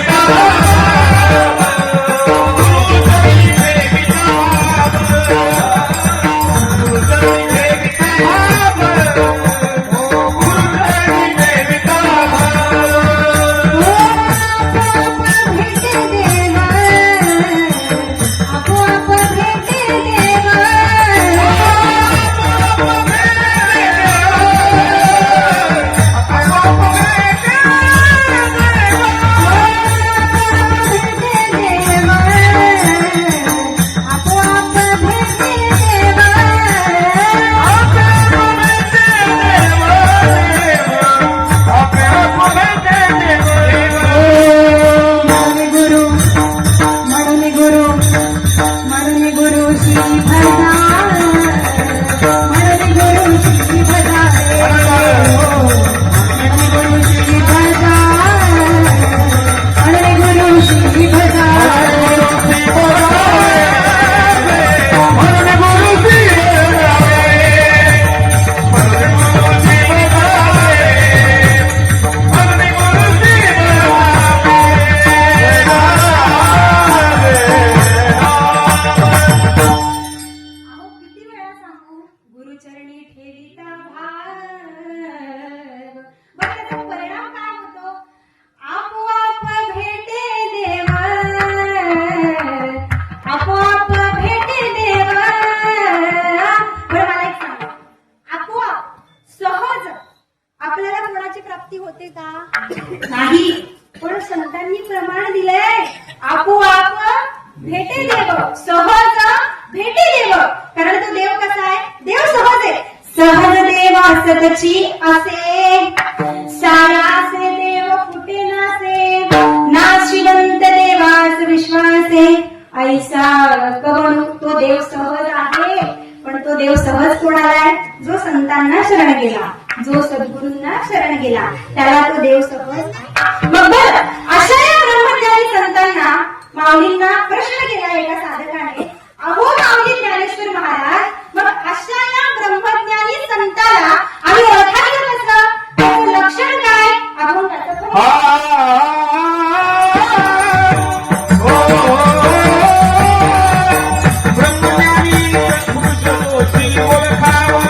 फळाची प्राप्ती होते का? नाही, पण संतांनी प्रमाण दिलंय, आपोआप भेटे देव, सहज भेटे देव. कारण तो देव कसा आहे? देव सहज आहे. सहज देव असतची असे, सारासे देव फुटे नासे, नाशिवंत देवास विश्वासे, ऐसा कवणू. तो देव सहज आहे, पण तो देव सहज कोणाला आहे? जो संतांना शरण गेला, जो सद्गुरूंना शरण गेला, त्याला तो देव सहज आहे. मग बरं, अशा या ब्रह्मज्ञानी संतांना माऊलींना प्रश्न केला एका साधकाने, अहो माऊली ज्ञानेश्वर महाराज, मग अशा या ब्रह्मज्ञानी संताला आम्ही ओळखायचं कसं? त्याचं लक्षण काय? आपण त्याचं ब्रह्मज्ञानी पुरुष तोची ओळखावा.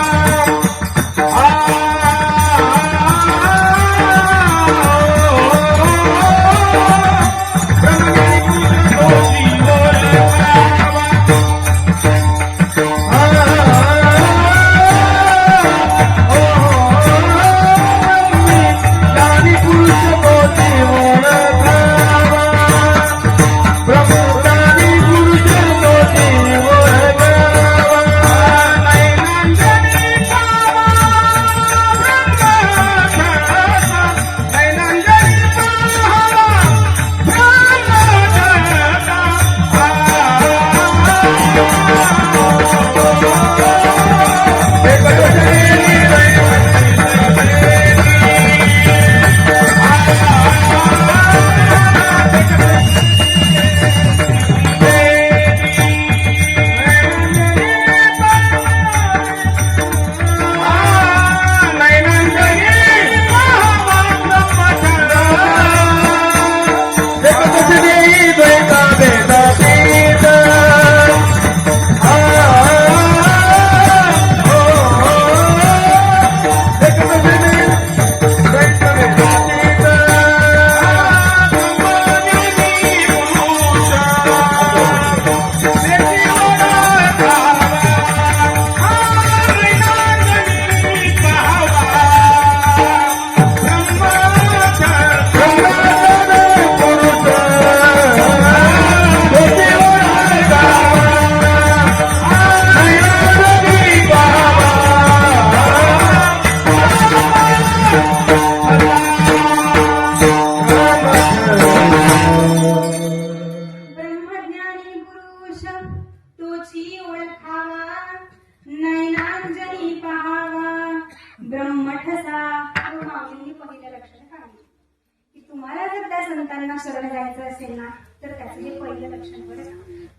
संतांना शरण जायचं असेल ना, तर त्याचं हे पहिलं लक्षण. बरं,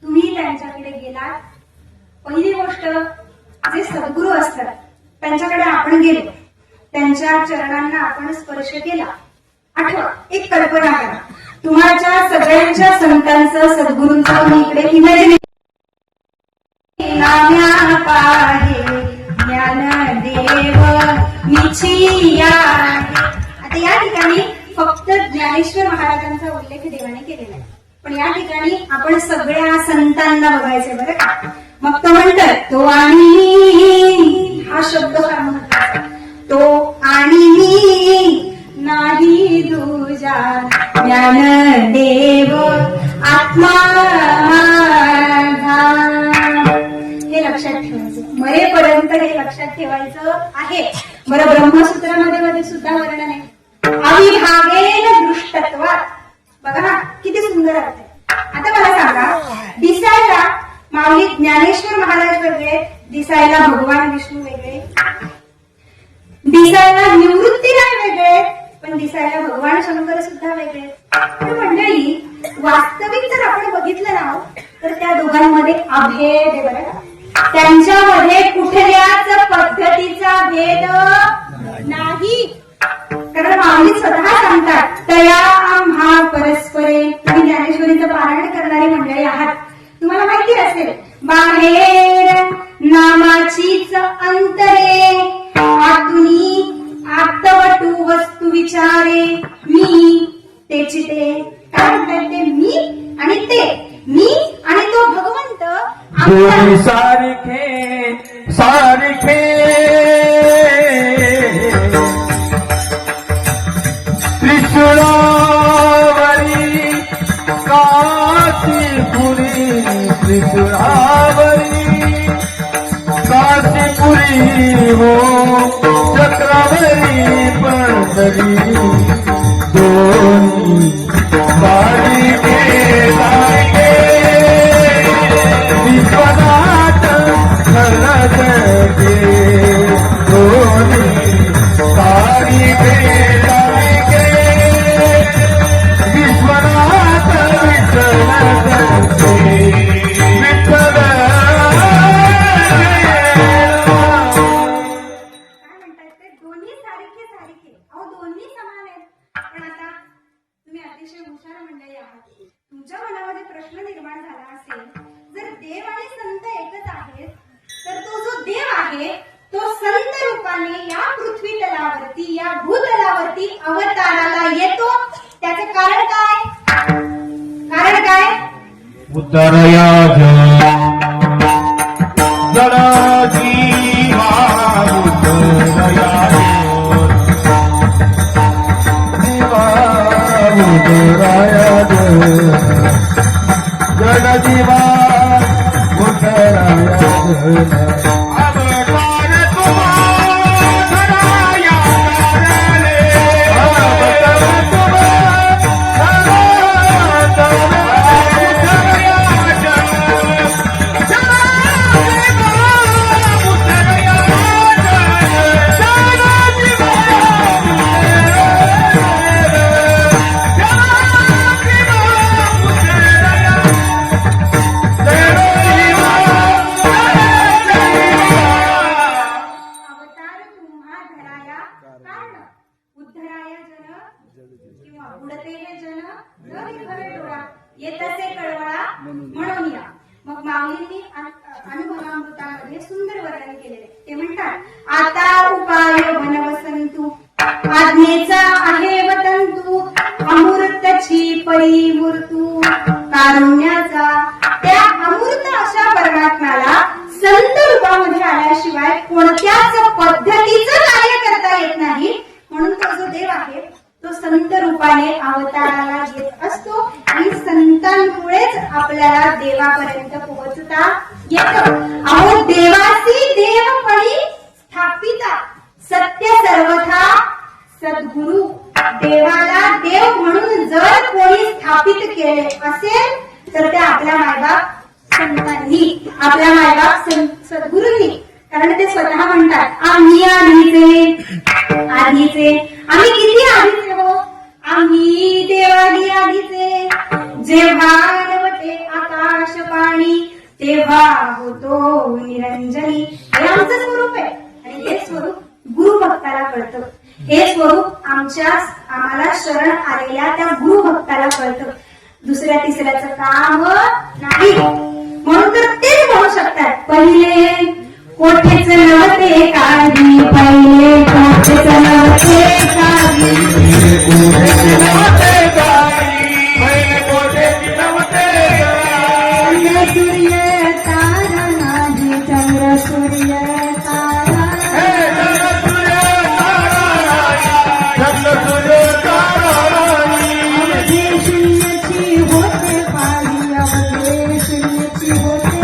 तुम्ही त्यांच्याकडे गेलात, पहिली गोष्ट जे सद्गुरू असतात त्यांच्याकडे आपण गेलो, त्यांच्या चरणांना आपण स्पर्श केला. आठवा, एक कल्पना करा, तुम्हाच्या सगळ्यांच्या संतांचं सद्गुरूंचं मी इकडे इमेजिन नाम्या पाहे ज्ञानदेव मिछिया. आता या ठिकाणी फक्त ज्ञानेश्वर महाराजांचा उल्लेख देवाने केलेला आहे, पण या ठिकाणी आपण सगळ्या संतांना बघायचंय. बरं का, मग तो म्हणतात तो आणि मी, हा शब्द फार महत्वाचा. तो आणि मी नाही दूजा ज्ञानदेव आत्मा माझा. हे लक्षात ठेवायचं, मरेपर्यंत हे लक्षात ठेवायचं आहे. बरं, ब्रह्मसूत्रामध्ये सुद्धा वर्णन आहे, अविभागेन दृष्टत्वात. बघा ना, किती सुंदर अर्थ आहे. आता मला सांगा, दिसायला माऊली ज्ञानेश्वर महाराज वेगळे, दिसायला भगवान विष्णू वेगळे, दिसायला निवृत्तीराय वेगळे, पण दिसायला भगवान शंकर सुद्धा वेगळे. पण मंडळी, वास्तविक जर आपण बघितलं ना, तर त्या दोघांमध्ये अभेद आहे. बरं का, त्यांच्यामध्ये कुठल्याच पद्धतीचा भेद नाही. कारण माऊली स्वतः सांगतात, तया आम्हा परस्परे. तुम्ही ज्ञानेश्वरीचं पारायण करणारी मंडळी आहात, तुम्हाला माहिती असेल, बाहेर नामाचीच अंतरे, आतुनी आत्तवटू वस्तू विचारे, मी तेची ते. काय म्हणतात ते? मी आणि ते, मी आणि तो भगवंत सारखे सारखे त्रिशूळावरी काशीपुरी त्रिशूळावरी काशीपुरी हो चक्रावरी पंढरी दोन्ही बालिके लागे विश्वनाथ खरगे दोन्ही बालिके लागे विश्वनाथ विठ्ठल विठ्ठल काय म्हणतायत ते दोन्ही सारखे सारखे अहो दोन्ही समान आहेत. पण आता तुम्ही अतिशय हुशार मंडळी आहात. तुमच्या मनामध्ये प्रश्न निर्माण झाला असेल जर देव आणि संत एकच आहेत तर तो जो देव आहे तो संत रूपाने या पृथ्वी तलावरती या भूतलावरती अवताराला येतो. त्याचे कारण काय? कारण काय? उद्धरया जरा जीवा उद्धरया जीवा उद्धराया जन जीवा उद्धराया अवतार तुम्हारा करले अवतार अवतार तुम्हा धराया कारण उद्धराया जन किंवा उडते हे जन न विखरे डोळा येतसे कळवळा म्हणून या. मग माऊलींनी अनुभवामृतामध्ये सुंदर वर्णन केलेले. ते म्हणतात आता उपाय बनवसंतू आज्ञेचा आहे वतंतू अमृतची परी मूर्तू कारुण्याचा त्या अमृत अशा परमात्म्याला संत रूपामध्ये आल्याशिवाय कोणत्याच पद्धतीचं कार्य करता येत नाही. म्हणून तो जो देव आहे तो संत रूपाने अवताराला येत असतो आणि संतांमुळेच आपल्याला देवापर्यंत पोहोचता येतं. अहो देवासी देवपणी स्थापिता सत्य सर्वथा सद्गुरु देवाला देव म्हणून जर कोणी स्थापित केले असेल तर ते आपल्या मायबाप संतांनी आपल्या मायबाप सद्गुरूंनी. कारण ते स्वतः म्हणतात आम्ही आधीचे आम्ही किती आधीचे हो आम्ही देवादी आधीचे जेव्हा नवते आकाश पाणी तेव्हा होतो निरंजनी. हे आमचं स्वरूप आहे आणि हे स्वरूप गुरु भक्ताला कळतं. हे स्वरूप आम्हाला शरण आलेल्या त्या गुरु भक्ताला कळतं. दुसऱ्या तिसऱ्याचं काम नाही. म्हणून तर तेच म्हणू शकतात पहिले कोठेच नव्हते काही पहिले कोठेच नव्हते काही सूर्य तारा नाही चंद्र सूर्य तारा अवघे शून्याची होते पाणी अवघे शून्याची होते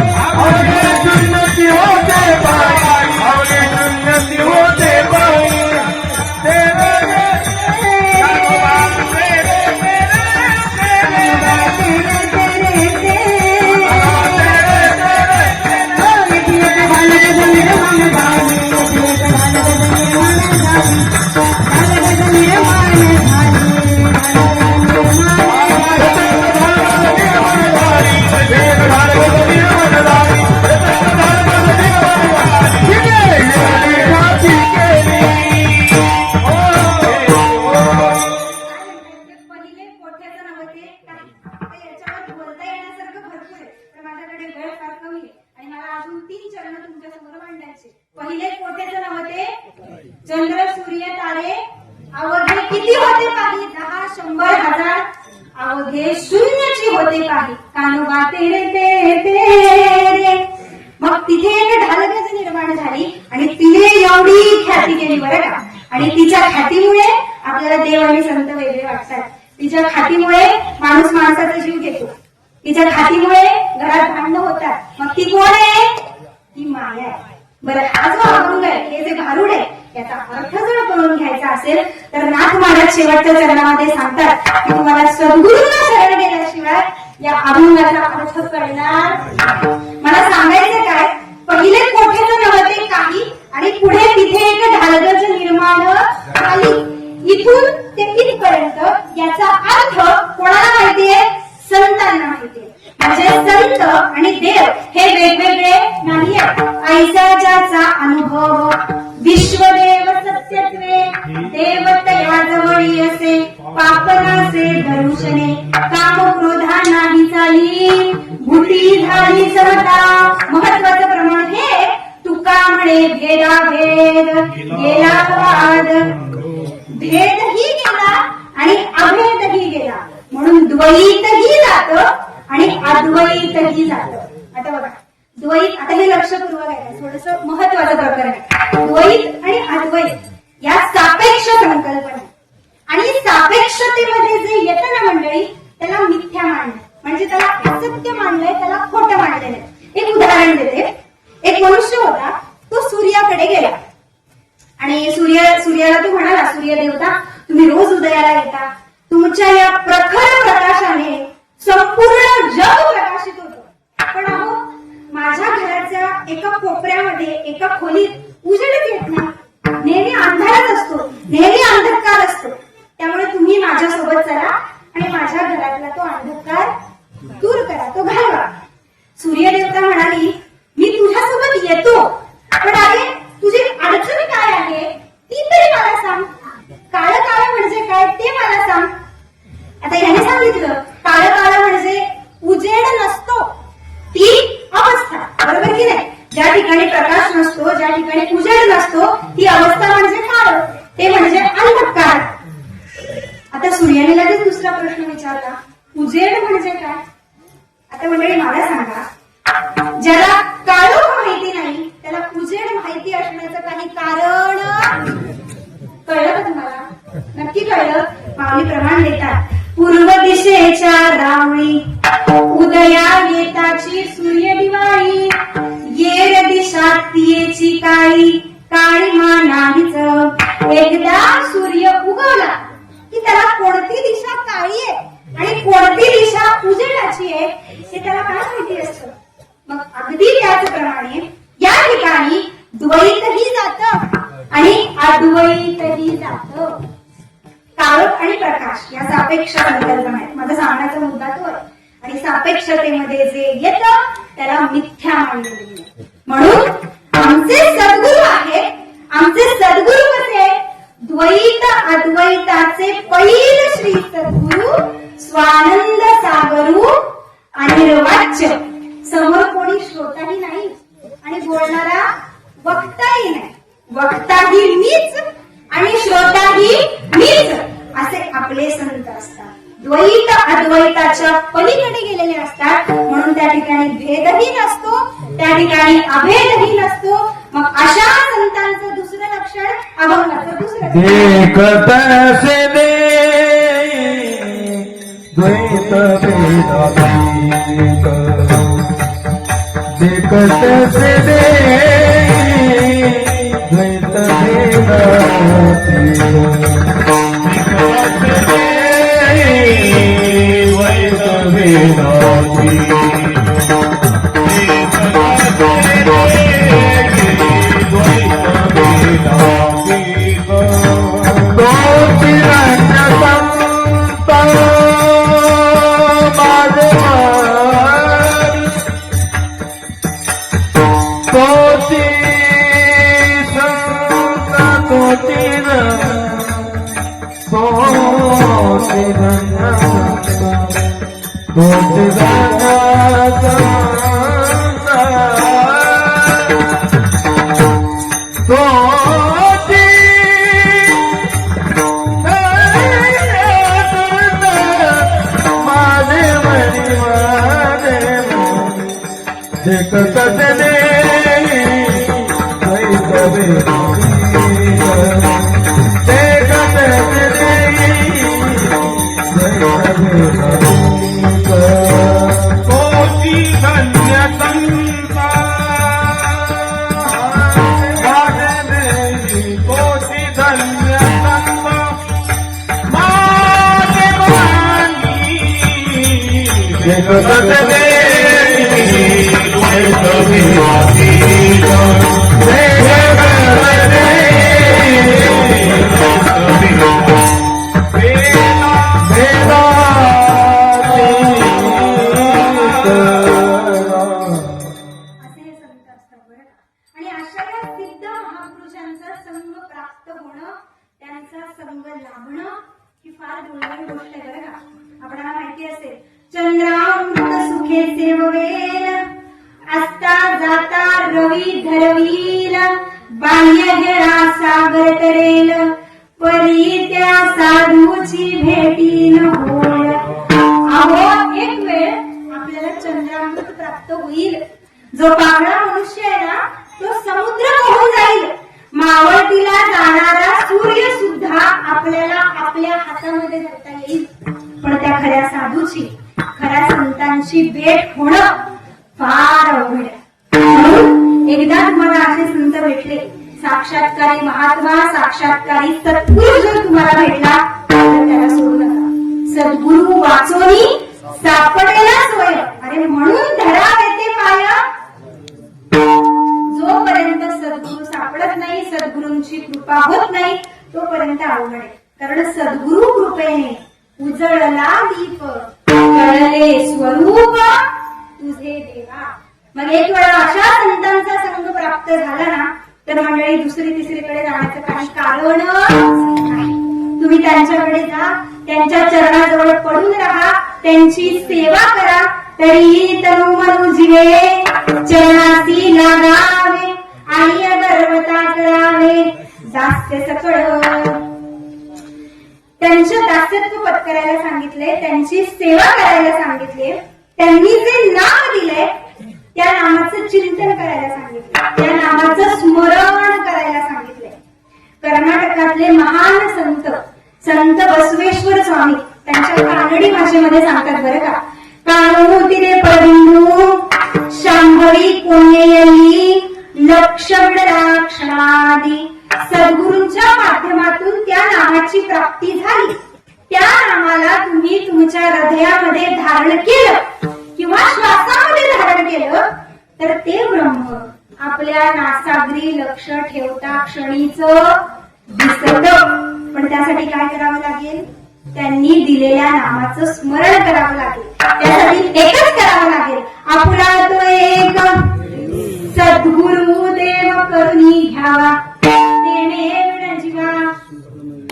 पहिले कोठेच नव्हते चंद्र सूर्य तारे अवघे किती होते काही 10, 100, 1000 अवघे शून्याची होते काही कानोबा तेरे तेरे. मग तिथे एक ढालगज निर्माण झाली आणि तिने एवढी ख्याती केली बरं का. आणि तिच्या ख्यातीमुळे आपल्याला देव आणि संत वेगळे वाटतात. तिच्या ख्यातीमुळे माणूस माणसाचा जीव घेतो. तिच्या ख्यातीमुळे घरात भांडणं होतात. मग ती कोण आहे? ती माया आहे. बरं, हा जो अभंग आहे, हे जे भारुड आहे, याचा अर्थ जर करून घ्यायचा असेल तर नाथ महाराज शेवटच्या चरणामध्ये सांगतात की तुम्हाला सद्गुरूंना शरण गेल्याशिवाय या अभंगाचा अर्थ कळणार. मला सांगायचं काय, पहिले कोठेच नव्हते काही आणि पुढे तिथे एक ढालगज निर्माण झाली. इथून ते इथपर्यंत याचा अर्थ कोणाला माहितीये? संतांना माहितीये. म्हणजे संत आणि देव हे वेगवेगळे नाहीये. ऐसा ज्याचा अनुभव विश्वदेव सत्यत्वे देवतया जवळी असे पापनासे दरुशने काम क्रोधा नाही चाली भूती झाली समता. महत्वाचं प्रमाण हे तुका म्हणे भेदा भेद गेला वाद. भेदही गेला आणि अभेदही गेला म्हणून द्वैतही जात आणि अद्वैतही जात. आता बघा, द्वैत, आता हे लक्षपूर्वक आहे, थोडस महत्वाचं प्रकरण आहे. द्वैत आणि अद्वैत या सापेक्ष संकल्पना आहे. आणि सापेक्षतेमध्ये जे येतं ना मंडळी, त्याला मिथ्या मांडणं, म्हणजे त्याला असत्य मांडलंय, त्याला खोटं मांडलेलं आहे. एक उदाहरण देते. एक मनुष्य होता, तो सूर्याकडे गेला आणि सूर्याला तो म्हणाला, सूर्य देवता तुम्ही रोज उदयाला येता, तुमच्या या प्रखर प्रकाशाने संपूर्ण जग प्रकाशित होतं. पण अहो, माझ्या घराच्या एका कोपऱ्यामध्ये, एका खोलीत उजेडच येत नाही. नेहमी अंधारच असतो, नेहमी अंधकार असतो. त्यामुळे तुम्ही माझ्यासोबत चला आणि माझ्या घरातला तो अंधकार दूर करा, तो घालवा. सूर्यदेवता म्हणाली, मी तुझ्यासोबत येतो, पण आधी तुझी अडचण काय आहे ती तरी मला सांग. काळं काळं म्हणजे काय ते मला सांग. आता याने सांगितलं, काळं काळं म्हणजे उजेड नसतो, ती अवस्था, बरोबर की नाही? ज्या ठिकाणी प्रकाश नसतो, ज्या ठिकाणी उजेड नसतो, ती अवस्था म्हणजे काळं, ते म्हणजे अंधकार. आता सूर्याने लगेच दुसरा प्रश्न विचारला, उजेड म्हणजे काय? आता मंडळी मला सांगा, ज्याला काळोख माहिती नाही त्याला उजेड माहिती असण्याचं काही कारण कळलं का तुम्हाला? नक्की कळलं? माऊली प्रमाण देतात, पूर्व दिशेच्या रावळी उदया येताची सूर्य दिवाळी येर दिशा तियेची काळी काळी नाहीच. एकदा सूर्य उगवला की त्याला कोणती दिशा काळी आहे आणि कोणती दिशा उजेडाची आहे हे त्याला काय माहिती असतं. मग अगदी त्याचप्रमाणे या ठिकाणी द्वैतही जात आणि अद्वैतही जात. काळोख आणि प्रकाश या सापेक्ष संकल्पना आहेत. माझा सांगण्याचा मुद्दा तो आहे. आणि सापेक्षतेमध्ये जे येतं त्याला मिथ्या मानले गेले. म्हणून आमचे सद्गुरू आहेत. आमचे सद्गुरू कसे? द्वैत अद्वैताचे पैल श्री सद्गुरू स्वानंद सागरू अनिर्वाच्य. समोर कोणी श्रोताही नाही आणि बोलणारा वक्ताही नाही. वक्ताही मीच आणि श्रोताही मीच असे आपले संत असतात. द्वैत अद्वैताच्या पलीकडे गेलेले असतात. म्हणून त्या ठिकाणी भेदही नसतो, त्या ठिकाणी अभेदही नसतो. मग अशा संतांचं दुसरं लक्षण अभंगाचं दुसरं देखत से दे द्वैत भेदातीत देखत से दे द्वैत भेदातीत द्वैत भेदातीत देखत कोटी धन्य संता वाजने कोटी धन्य संत माझे वाणी जगत असे हे संत असतात बरं का. आणि अशा या सिद्ध महापुरुषांचा संग प्राप्त होणं, त्यांचा संग लाभणं ही फार दुर्दैवी गोष्ट आहे बरं का. आपल्याला माहिती असेल, चंद्रामृत सुखे सेववेल, असता जाता रवी धरवील, बाह्य हेळा सागर तरेल, परी त्या साधूची भेटी न होय. अहो, एक वेळ आपल्याला चंद्रामृत प्राप्त होईल. जो पांगळा मनुष्य आहे ना, तो समुद्र वाहून जाईल. मावळतीला जाणारा सूर्य सुद्धा आपल्याला आपल्या हातामध्ये धरता येईल. पण त्या खऱ्या साधूची, खऱ्या संतांची भेट होणं फार अवघड आहे. म्हणून एकदा तुम्हाला असे संत भेटले, साक्षात्कारी महात्मा, साक्षात्कारी सद्गुरू जर तुम्हाला भेटला तर त्याला सोडू नका. सद्गुरू वाचोनी सापडेला सोय. अरे म्हणून धरा येते पाय. जोपर्यंत सद्गुरू सापडत नाही, सद्गुरूंची कृपा होत नाही, तोपर्यंत अवघड आहे. कारण सद्गुरू कृपेने उजळला दीप, कळले स्वरूप तुझे देवा. मग एक वेळा अशा संतांचा संग प्राप्त झाला ना, तर मंडळी दुसरी तिसरीकडे जाण्याचं काही कारण नाही. तुम्ही त्यांच्याकडे जा, त्यांच्या चरणाजवळ पडून राहा, त्यांची सेवा करा. तरी तनु मनु जिवे चरणासी लागावे, आणि गर्वता करावे दास्य सकळ. त्यांच्या दास्यत्व पत्करायला सांगितले, त्यांची सेवा करायला सांगितले, त्यांनी जे नाम दिले त्या नामाचं चिंतन करायला सांगितले, त्या नामाचं स्मरण करायला सांगितले. कर्नाटकातले महान संत संत बसवेश्वर स्वामी त्यांच्या कानडी भाषेमध्ये सांगतात बरं का. कानोतिरे पडिंदू शांभवी कोणेयली लक्ष विडराक्षणादी. सद्गुरूंच्या माध्यमातून त्या नामाची प्राप्ती झाली. त्या नामाला तुम्ही तुमच्या हृदयामध्ये धारण केलं किंवा श्वासामध्ये धारण केलं तर ते ब्रह्म आपल्या नासाग्री लक्ष ठेवता क्षणीच दिसत. पण त्यासाठी काय करावं लागेल? त्यांनी दिलेल्या नामाचं स्मरण करावं लागेल. त्यासाठी एकच करावं लागेल, आपला तो एक सद्गुरु देव करुणी घ्यावा. तेने जीवा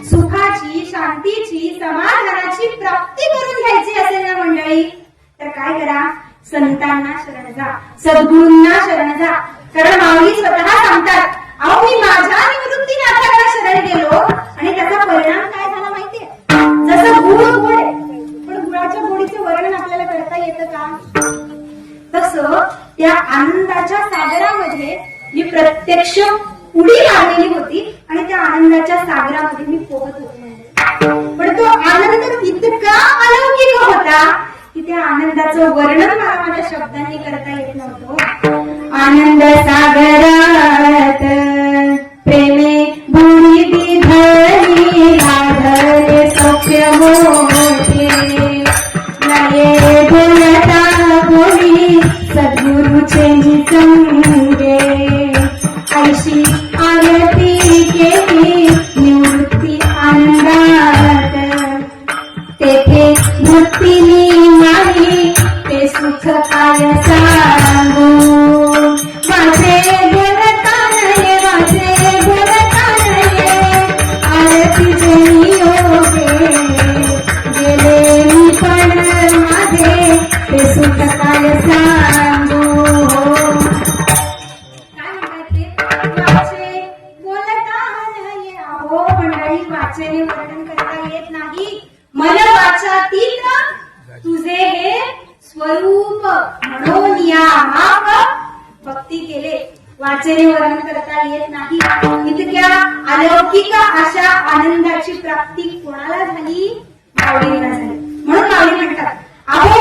सुखाची, शांतीची, समाधानाची प्राप्ती करून घ्यायची असेल ना मंडळी, तर काय करा? संतांना शरण जा, सद्गुरूंना शरण जा. कारण माऊली स्वतः सांगतात, अहो मी माझ्या निवृत्तीनाथांना शरण गेलो आणि त्याचा परिणाम काय झाला माहितीये? जसं गुळ गोड आहे, पण गुळाच्या गोडीचे वर्णन आपल्याला करता येतं का? तसं त्या आनंदाच्या सागरामध्ये मी प्रत्यक्ष उडी मारलेली होती आणि त्या आनंदाच्या सागरामध्ये मी पोहत होते. पण तो आनंद इतका अलौकिक होता की त्या आनंदाचं वर्णन मला माझ्या शब्दांनी करता येत नव्हतं. आनंद सागरात प्रेमे बुडी बिधरी आधरे सौख्य मोठे नये बोलता बोली सद्गुरूचे संगे ऐशी आरती केली निवृत्ती आनंदात तेथे भक्तीनी नाही ते सुख काय सांगू माझे बोलता नये माझे बोलता नये आरती जनी योगे गेले मी पण माझे ते सुख काय सांगू. काय म्हणतात ते? वाचे बोलता नाही. अहो मंडळी, वाचेने वर्णन करता येत नाही. मन वाचातीत तुझे हे स्वरूप म्हणून या माप भक्ती केले. वाचेने वर्णन करता येत नाही. इतक्या अलौकिक अशा आनंदाची प्राप्ती कोणाला झाली? माऊलींना झाली. म्हणून माऊली म्हणतात, अहो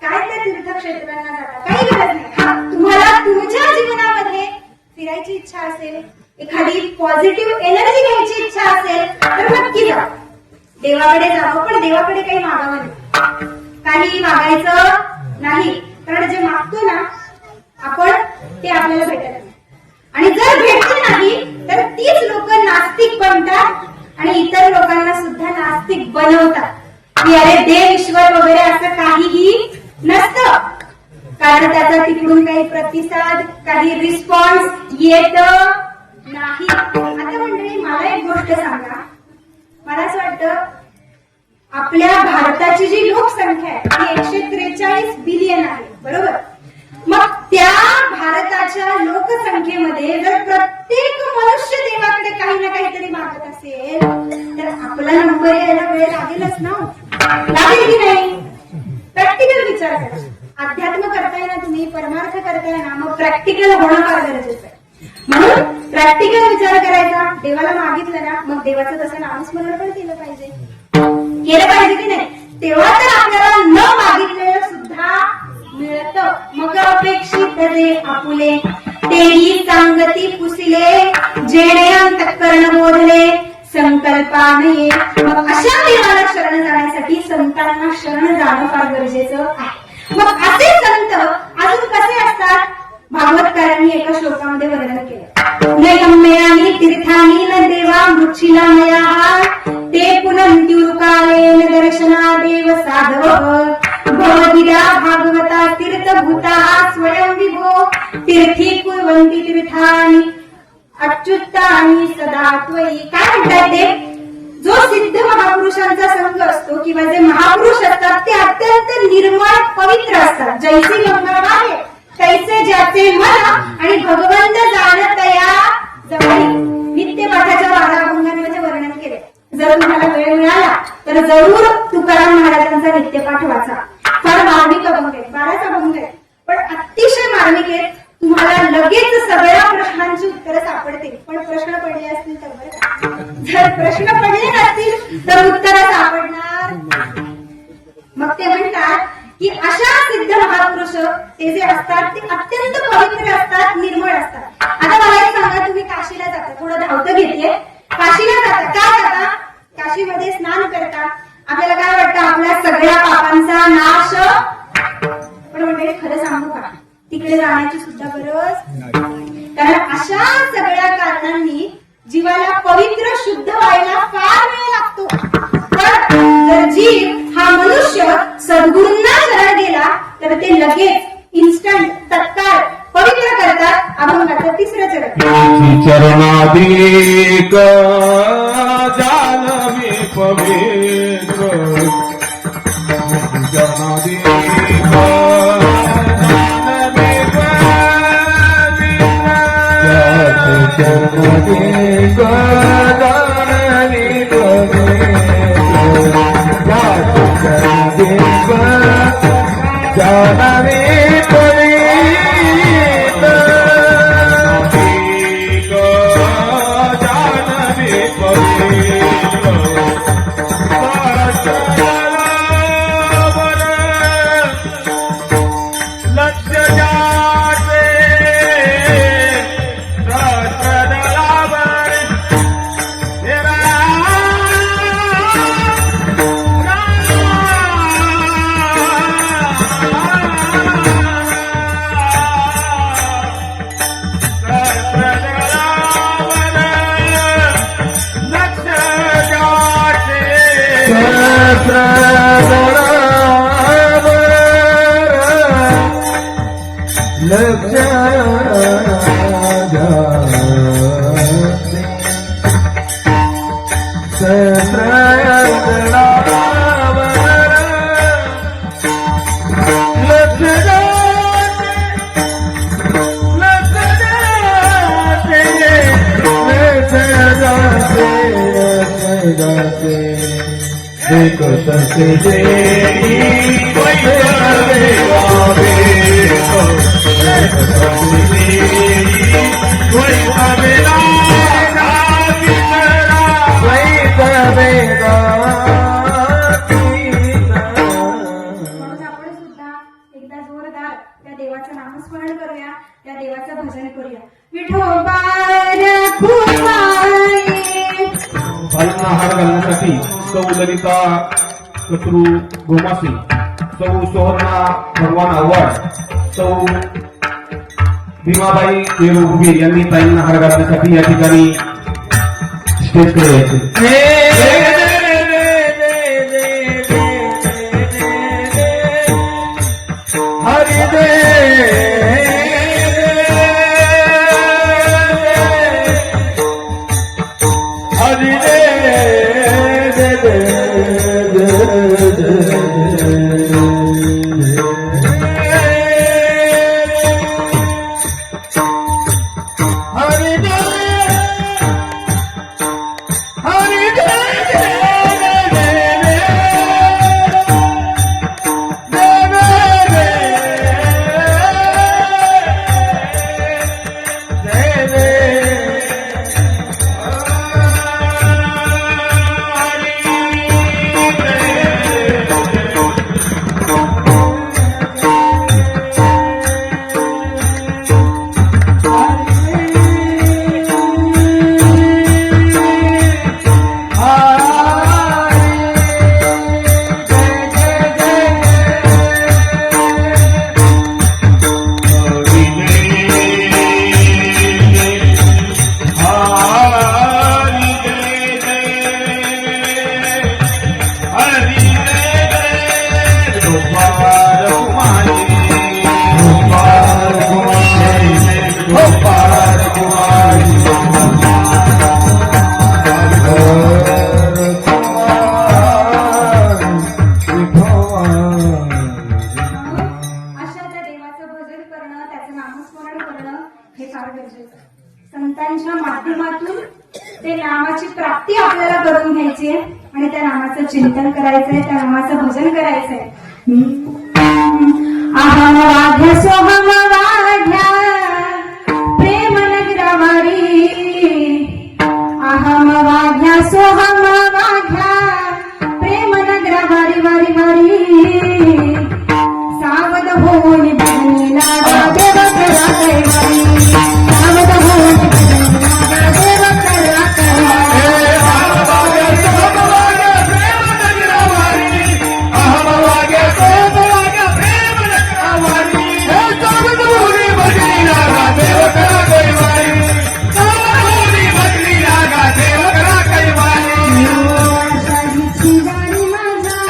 काय त्या तीर्थक्षेत्रांना जाता, काही गरज नाही. हा, तुम्हाला तुमच्या जीवनामध्ये फिरायची इच्छा असेल, एखादी पॉझिटिव्ह एनर्जी घ्यायची इच्छा असेल तर नक्की जा, देवाकडे जावं. पण देवाकडे काही मागावं नाही, काही मागायचं नाही. कारण जे मागतो ना आपण ते आपल्याला भेटत नाही. आणि जर भेटले नाही तर तीच लोक नास्तिक बनतात आणि इतर लोकांना सुद्धा नास्तिक बनवतात की अरे देव ईश्वर वगैरे असं काहीही नसतं. कारण त्याचा तिकडून काही प्रतिसाद, काही रिस्पॉन्स येत नाही. आता मंडळी मला एक गोष्ट सांगा, मला असं वाटतं आपल्या भारताची जी लोकसंख्या आहे ती 143 बिलियन आहे, बरोबर. मग त्या भारताच्या लोकसंख्येमध्ये जर प्रत्येक मनुष्य देवाकडे काही ना काहीतरी मागत असेल तर आपला नंबर यायला वेळ लागेलच ना, लागेल की नाही. प्रॅक्टिकल विचार करा. अध्यात्म करताय ना तुम्ही, परमार्थ करताय ना, मग प्रॅक्टिकल होणं फार गरजेचं आहे. म्हणून प्रॅक्टिकल विचार करायचा. देवाला मागितलं ना मग देवाचं तसं नामस्मरण पण केलं पाहिजे की नाही. तेव्हा तर आपल्याला न मागितलेलं सुद्धा मिळतं. मग अपेक्षित रे आपुले तेही सांगती पुसिले, जेणे अंतःकरण बोधले संकल्पाने. मग अशा देवाला शरण जाण्यासाठी संतांना शरण जाणं फार गरजेचं आहे. मग असे संत अजून कसे असतात, भागवतकारांनी एका श्लोकामध्ये वर्णन केलं. नयम्यानी तीर्थानी न देवा मृच्छिला मया, ते पुनंत्युरुकालेन दर्शना देव साधव. भवदिरा भागवता तीर्थभूता स्वयं विभो, तीर्थी कुर्वन्ति तीर्थानि अच्युतानि सदा त्वयि. काय म्हणतात ते, जो सिद्ध महापुरुषांचा संघ असतो किंवा जे महापुरुष असतात ते अत्यंत निर्मळ पवित्र असतात. जैसी गंगा आहे तैसे ज्याचे मन आणि भगवंत जाणतया जवळ. नित्यपाठाच्या 12 अभंगांमध्ये वर्णन केले. जर तुम्हाला वेळ मिळाला तर जरूर तुकाराम महाराजांचा नित्यपाठ वाचा. फार मार्मिक अभंग आहे, 12च अभंग आहे, पण अतिशय मार्मिक आहे. तुम्हाला लगेच सगळ्या प्रश्नांची उत्तरं सापडतील. पण प्रश्न पडले असतील तर बरं, जर प्रश्न पडले नसतील तर उत्तरं सापडणार. मग ते म्हणतात की अशा सिद्ध महापुरुष ते जे असतात ते अत्यंत पवित्र असतात, निर्मळ असतात. आता मला एक सांगा, तुम्ही काशीला जाता, थोडं धावतं घेते, काशीला जाता, काय जाता, काशीमध्ये स्नान करता, आपल्याला काय वाटतं, आपल्या सगळ्या पापांचा नाश. पण म्हणजे खरं सांगू का, तिकडे जाण्याची सुद्धा गरज. कारण अशा सगळ्या कारणांनी जीवाला पवित्र शुद्ध व्हायला फार वेळ लागतो. पण जर जीव हा मनुष्य सद्गुरूंना शरण गेला तर ते लगेच इन्स्टंट तत्काळ पवित्र करतात. अभंगाचं 3रं चरण. चरणाधिक जानवी पवित्र, चरणाधिक चरणाधिक जानवी भजन करूया. विठोबा रखुमाई. बाईंना हार घालण्यासाठी सौ ललिता कचरू गोमासे, सौ सोहर्णा भगवान आव्हाड, सौ भीमाबाई देव उभे यांनी ताईंना हार घालण्यासाठी या ठिकाणी स्टेजकडे यायचे. संतांच्या माध्यमातून ते नामाची प्राप्ती आपल्याला करून घ्यायची आहे आणि त्या नामाचं चिंतन करायचंय, त्या नामाचं भजन करायचंय. अहम वाध्य सोहम वाध्या प्रेम नगरवारी. अहम वाध्या सोहम वाध्या प्रेम नगरवारी वारी वारी. सावध होऊन भजनी लागा देव करा कैवारी. सावध होऊन भजनी लागा देव करा कैवारी. आषाढीची वारी माझ्या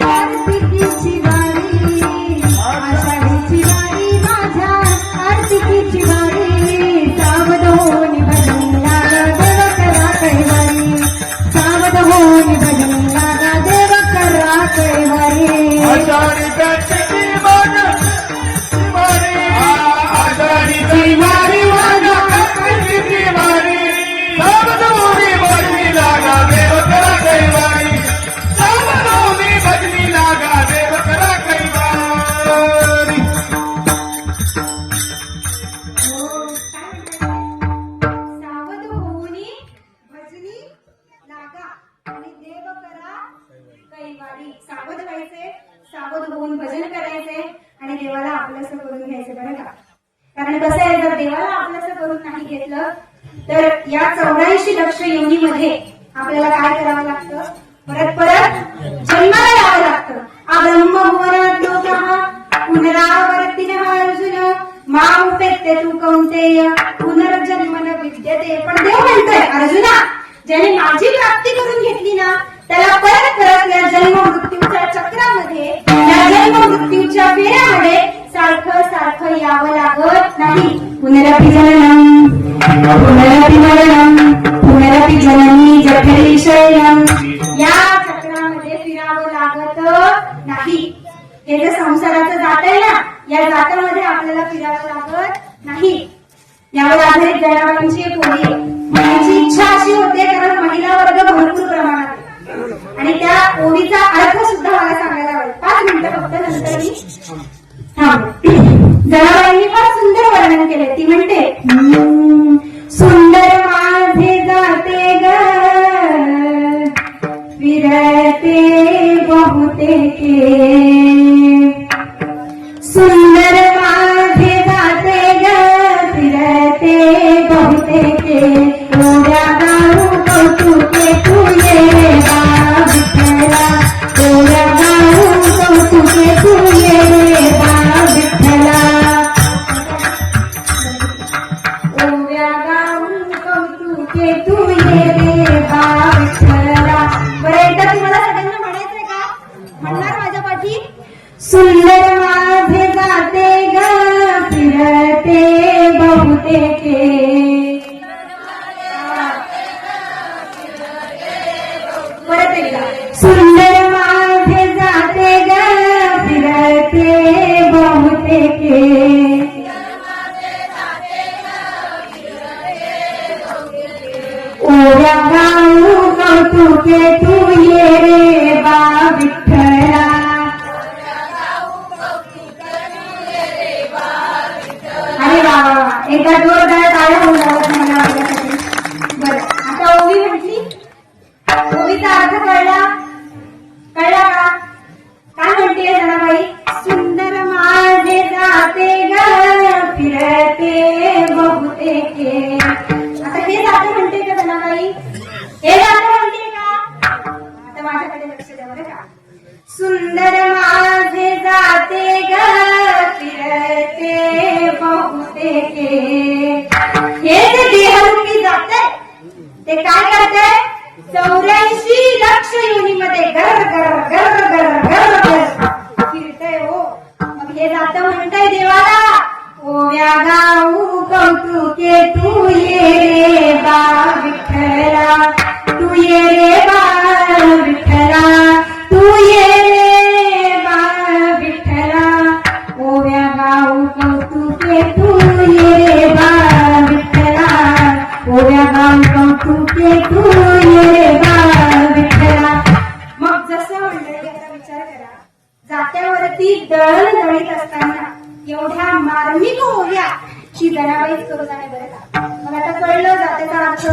कार्तिकीची वारी. आषाढीची वारी माझ्या कार्तिकीची वारी. सावध होऊन भजनी लागा देव करा कैवारी. सावध होऊन भजनी लागा देव करा कैवारी. आषाढीची वारी माझ्या कार्तिकीची वारी. सावध होऊनी भजनी लागा आणि देव करा कैवारी. सावध व्हायचे, सावध होऊन भजन करायचे आणि देवाला आपलंसं करून घ्यायचं बरं का. कारण कसं आहे, जर देवाला आपलंसं करून नाही घेतलं तर या 84 लक्ष योनीमध्ये आपल्याला काय करावं लागतं, परत परत जन्माला यावं लागतं. ब्रह्मभुवनात लोकः पुनरावर्तिनः अर्जुन मां उपेत्य तू कौंतेय पुनर्जन्म न विद्यते. पण देव म्हणतोय, अर्जुना, ज्याने माझी प्राप्ती करून घेतली ना त्याला परत परत या जन्म मृत्यूच्या चक्रामध्ये, या जन्म मृत्यूच्या फेऱ्यामध्ये सारखं सारखं यावं लागत नाही. पुनरपि जननम पुनरपि मरणम पुनरपि जननी जठरी शयनम. या चक्रामध्ये फिरावं लागत नाही. हे जे संसाराचं जात आहे ना, या जातामध्ये आपल्याला फिरावं लागत नाही. यावर आधारित जनाबाईंची एक ओळी आहे. माझी इच्छा अशी होते, कारण महिला वर्ग भरपूर प्रमाणात आहे आणि त्या ओळीचा अर्थ सुद्धा मला सांगायला आवडेल. 5 मिनिटं फक्त, नंतर मी जनाबाईंनी फार सुंदर वर्णन केले. ती म्हणते, सुंदर माझे जाते ग फिरते बहुतेके. सुंदर माझे जाते ग तू ये रे बा विठ्ठला ओव्या गाऊन कौतुके तू ये रे बा विठ्ठला ओव्या गाऊन कौतुके तू ये रे बा विठ्ठला. बरं एकदा तुम्हाला सगळ्यांना म्हणायचंय का? म्हणणार माझ्या पाठी? सुंदर माझे जाते ग फिरते बहुतेके परत एकदा सुंदर माझे जाते ग फिरते बहुतेके ओव्या गाऊ कौतुके तू ये रे बा विठ्ठला. अरे वा वा वा. एकदा जोरदार टाळ्या होऊन जावं मला माझ्यासाठी. बरं आता ओवी म्हटली, ओवीचा अर्थ कळला? कळला का? काय म्हणते जनाबाई? सुंदर माझे जाते ग फिरते बहुतेके. आता हे जाते म्हणते का जनाबाई? हे जाते म्हणते का? आता माझ्याकडे लक्ष द्या बरं का. सुंदर माझे जाते ग फिरते बहुतेके. हे जे देहरूपी जाते ते काय करते? 84 लक्ष योनीमध्ये गर गर गर गर गर गर फिरतय हो. मग हे जात म्हणतंय देवाला ओव्या गाऊ कौतुके तू ये रे बा विठ्ठला तू ये रे बा विठ्ठला तू ये रे बा विठ्ठला ओव्या गाऊ कौतुके तू ये रे बा विठ्ठला ओव्या गाऊ कौतुके तू ये रे बा विठ्ठला. मग जसं मंडळी आता विचार करा, जात्यावरती दळण दळीत असताना एवढ्या मार्मिक ओव्या ही जनाबाईच करू जाणे बरं का. मग आता कळलं जात्याचा अर्थ,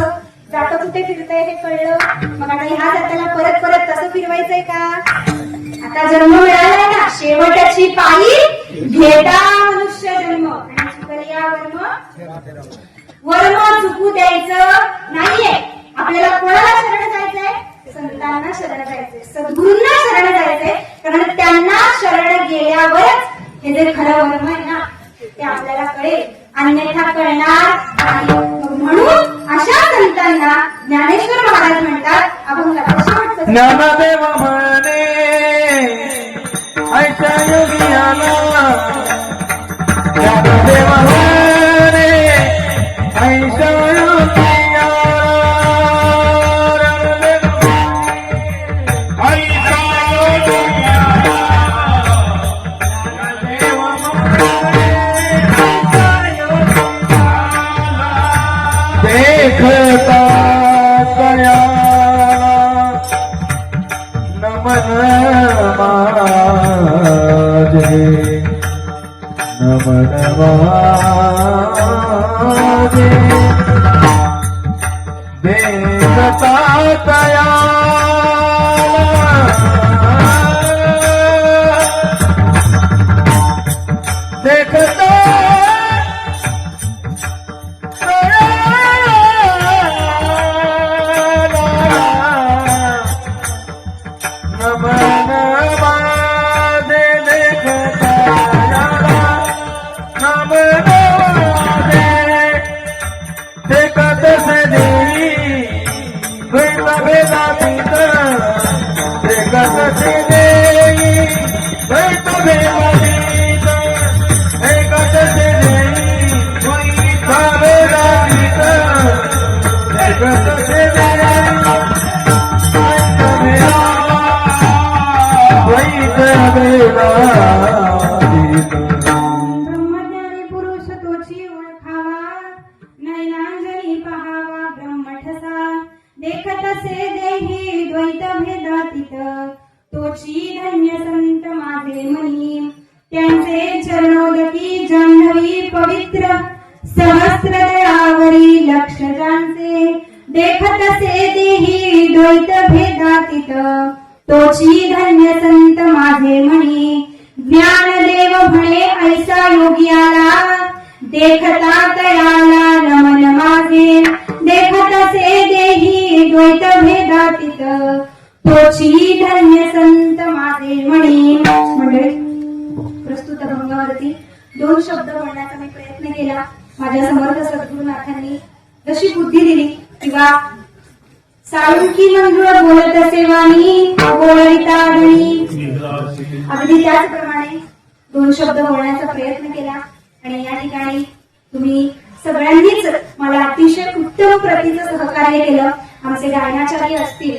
जातं कुठे फिरतंय हे कळलं. मग आता ह्या जात्याला परत परत तसं फिरवायचंय का? आता जन्म मिळालाय ना, शेवटची पायी घेता मनुष्य जन्म आणि चुकल्या वर्म चुकू द्यायचं नाहीये. आपल्याला कोणाला शरण जायचंय? संतांना शरण जायचंय, सद्गुरूंना शरण जायचंय. कारण त्यांना शरण गेल्यावरच हे जे खरं वर्म आहे ना ते आपल्याला कळेल, अन्यथा कळणार नाही. म्हणून अशा संतांना ज्ञानेश्वर महाराज म्हणतात अभंगाचा शेवटचा ज्ञानदेव म्हणे ऐसा योगी आला ज्ञानदेव म्हणे ऐसा योगी देखता कया नमन माजे नमन माजे देखता कया देखता ब्रह्मज्ञानी पुरुष तोची ओळखावा नयनांजनी पहावा ब्रह्मठसा देखतसे देही द्वैत भेदातीत तोची धन्य संत माझे मनी त्यांचे चरणोदकी जान्हवी पवित्र सहस्रदयावरी लक्ष जाणते देखतसे देही द्वैत भेदातीत तोची धन्य संत माझे म्हणी ज्ञानदेव म्हणे ऐसा योगी आला देखता तयाला नमन माझे देखतसे देही द्वैत भेदातीत तोची धन्य संत माझे म्हणी. मंडळी, प्रस्तुत अभंगावरती 2 शब्द बोलण्याचा मी प्रयत्न केला. माझ्या समर्थ सद्गुरुनाथांनी जशी बुद्धी दिली किंवा साळुंकी मंजुळ बोलत असे वाणी बोलविता धनी, अगदी त्याचप्रमाणे 2 शब्द बोलण्याचा प्रयत्न केला. आणि या ठिकाणी तुम्ही सगळ्यांनीच मला अतिशय उत्तम प्रतीचं सहकार्य केलं. आमचे गायनाचार्य असतील,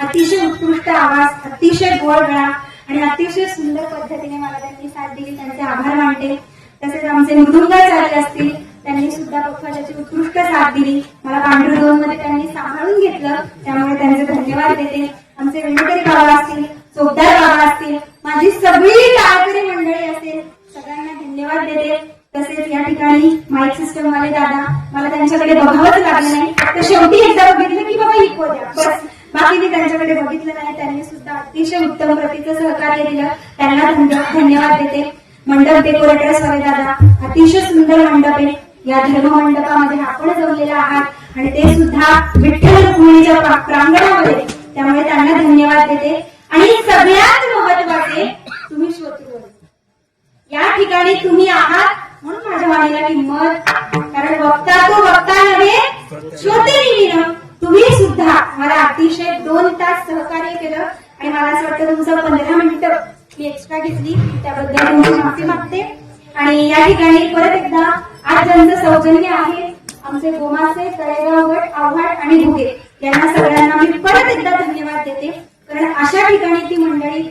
अतिशय उत्कृष्ट आवाज, अतिशय गोड गळा आणि अतिशय सुंदर पद्धतीने मला त्यांनी साथ दिली, त्यांचे आभार मानते. तसेच आमचे मृदुंगाचार्य असतील, त्यांनी सुद्धा पक्षाची उत्कृष्ट साथ दिली. मला पांढरमध्ये त्यांनी सांभाळून घेतलं, त्यामुळे त्यांचे धन्यवाद देते. आमचे वेणुकरी बाबा असतील, चोपदार बाबा असतील, माझी सगळी गायकरी मंडळी असेल, सगळ्यांना धन्यवाद देते. तसेच या ठिकाणी माईक सिस्टम वाले दादा, मला त्यांच्याकडे बघावंच लागलं नाही, तर शेवटी एकदा बघितलं की बाबा इको द्या बस, बाकी मी त्यांच्याकडे बघितलं नाही. त्यांनी सुद्धा अतिशय उत्तम प्रतीचं सहकार्य दिलं, त्यांना धन्यवाद देते. मंडप डेकोरेटर्स वाले दादा, अतिशय सुंदर मंडप आहे. या धर्म मंडपामध्ये आपण जमलेला आहात आणि ते सुद्धा विठ्ठल रुक्मिणीच्या प्रांगणामध्ये, त्यामुळे त्यांना धन्यवाद देते. आणि सगळ्यात महत्वाचे तुम्ही श्रोतृ, या ठिकाणी तुम्ही आहात म्हणून माझ्या वाणीला किंमत. कारण वक्ता तो वक्ता नव्हे श्रोते, तुम्ही सुद्धा मला अतिशय 2 तास सहकार्य केलं. आणि मला असं वाटतं तुमचं 15 मिनिटं मी एक्स्ट्रा घेतली, त्याबद्दल तुमची माफी मागते. आणि या ठिकाणी परत एकदा आज ज्यांचं सौजन्य आहे, आमचे गोमासे, तळेगाव गट, आव्हाड आणि घुगे, यांना सगळ्यांना मी परत एकदा धन्यवाद देते. कारण अशा ठिकाणी ती मंडळी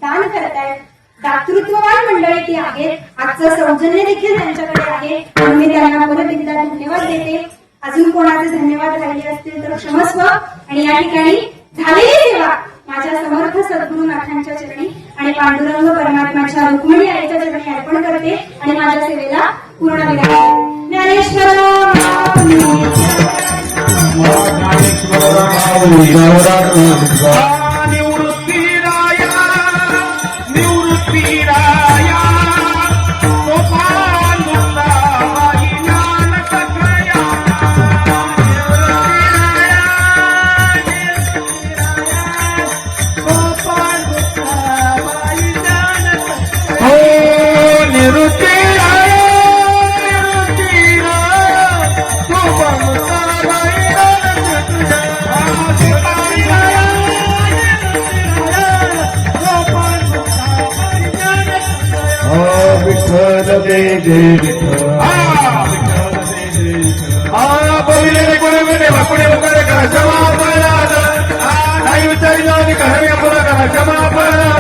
दान करतायत, दातृत्ववान मंडळी ती आहेत. आजचं सौजन्य देखील त्यांच्याकडे आहे, म्हणून मी त्यांना परत एकदा धन्यवाद देते. अजून कोणाचे धन्यवाद राहिले असतील तर क्षमस्व. आणि या ठिकाणी झालेली सेवा माझ्या समर्थ सद्गुरुनाथांच्या चरणी आणि पांडुरंग परमात्माच्या रुक्मिणी आईच्या चरणी अर्पण करते आणि माझ्या सेवेला पूर्ण विराम देते. ज्ञानेश्वर क्षमा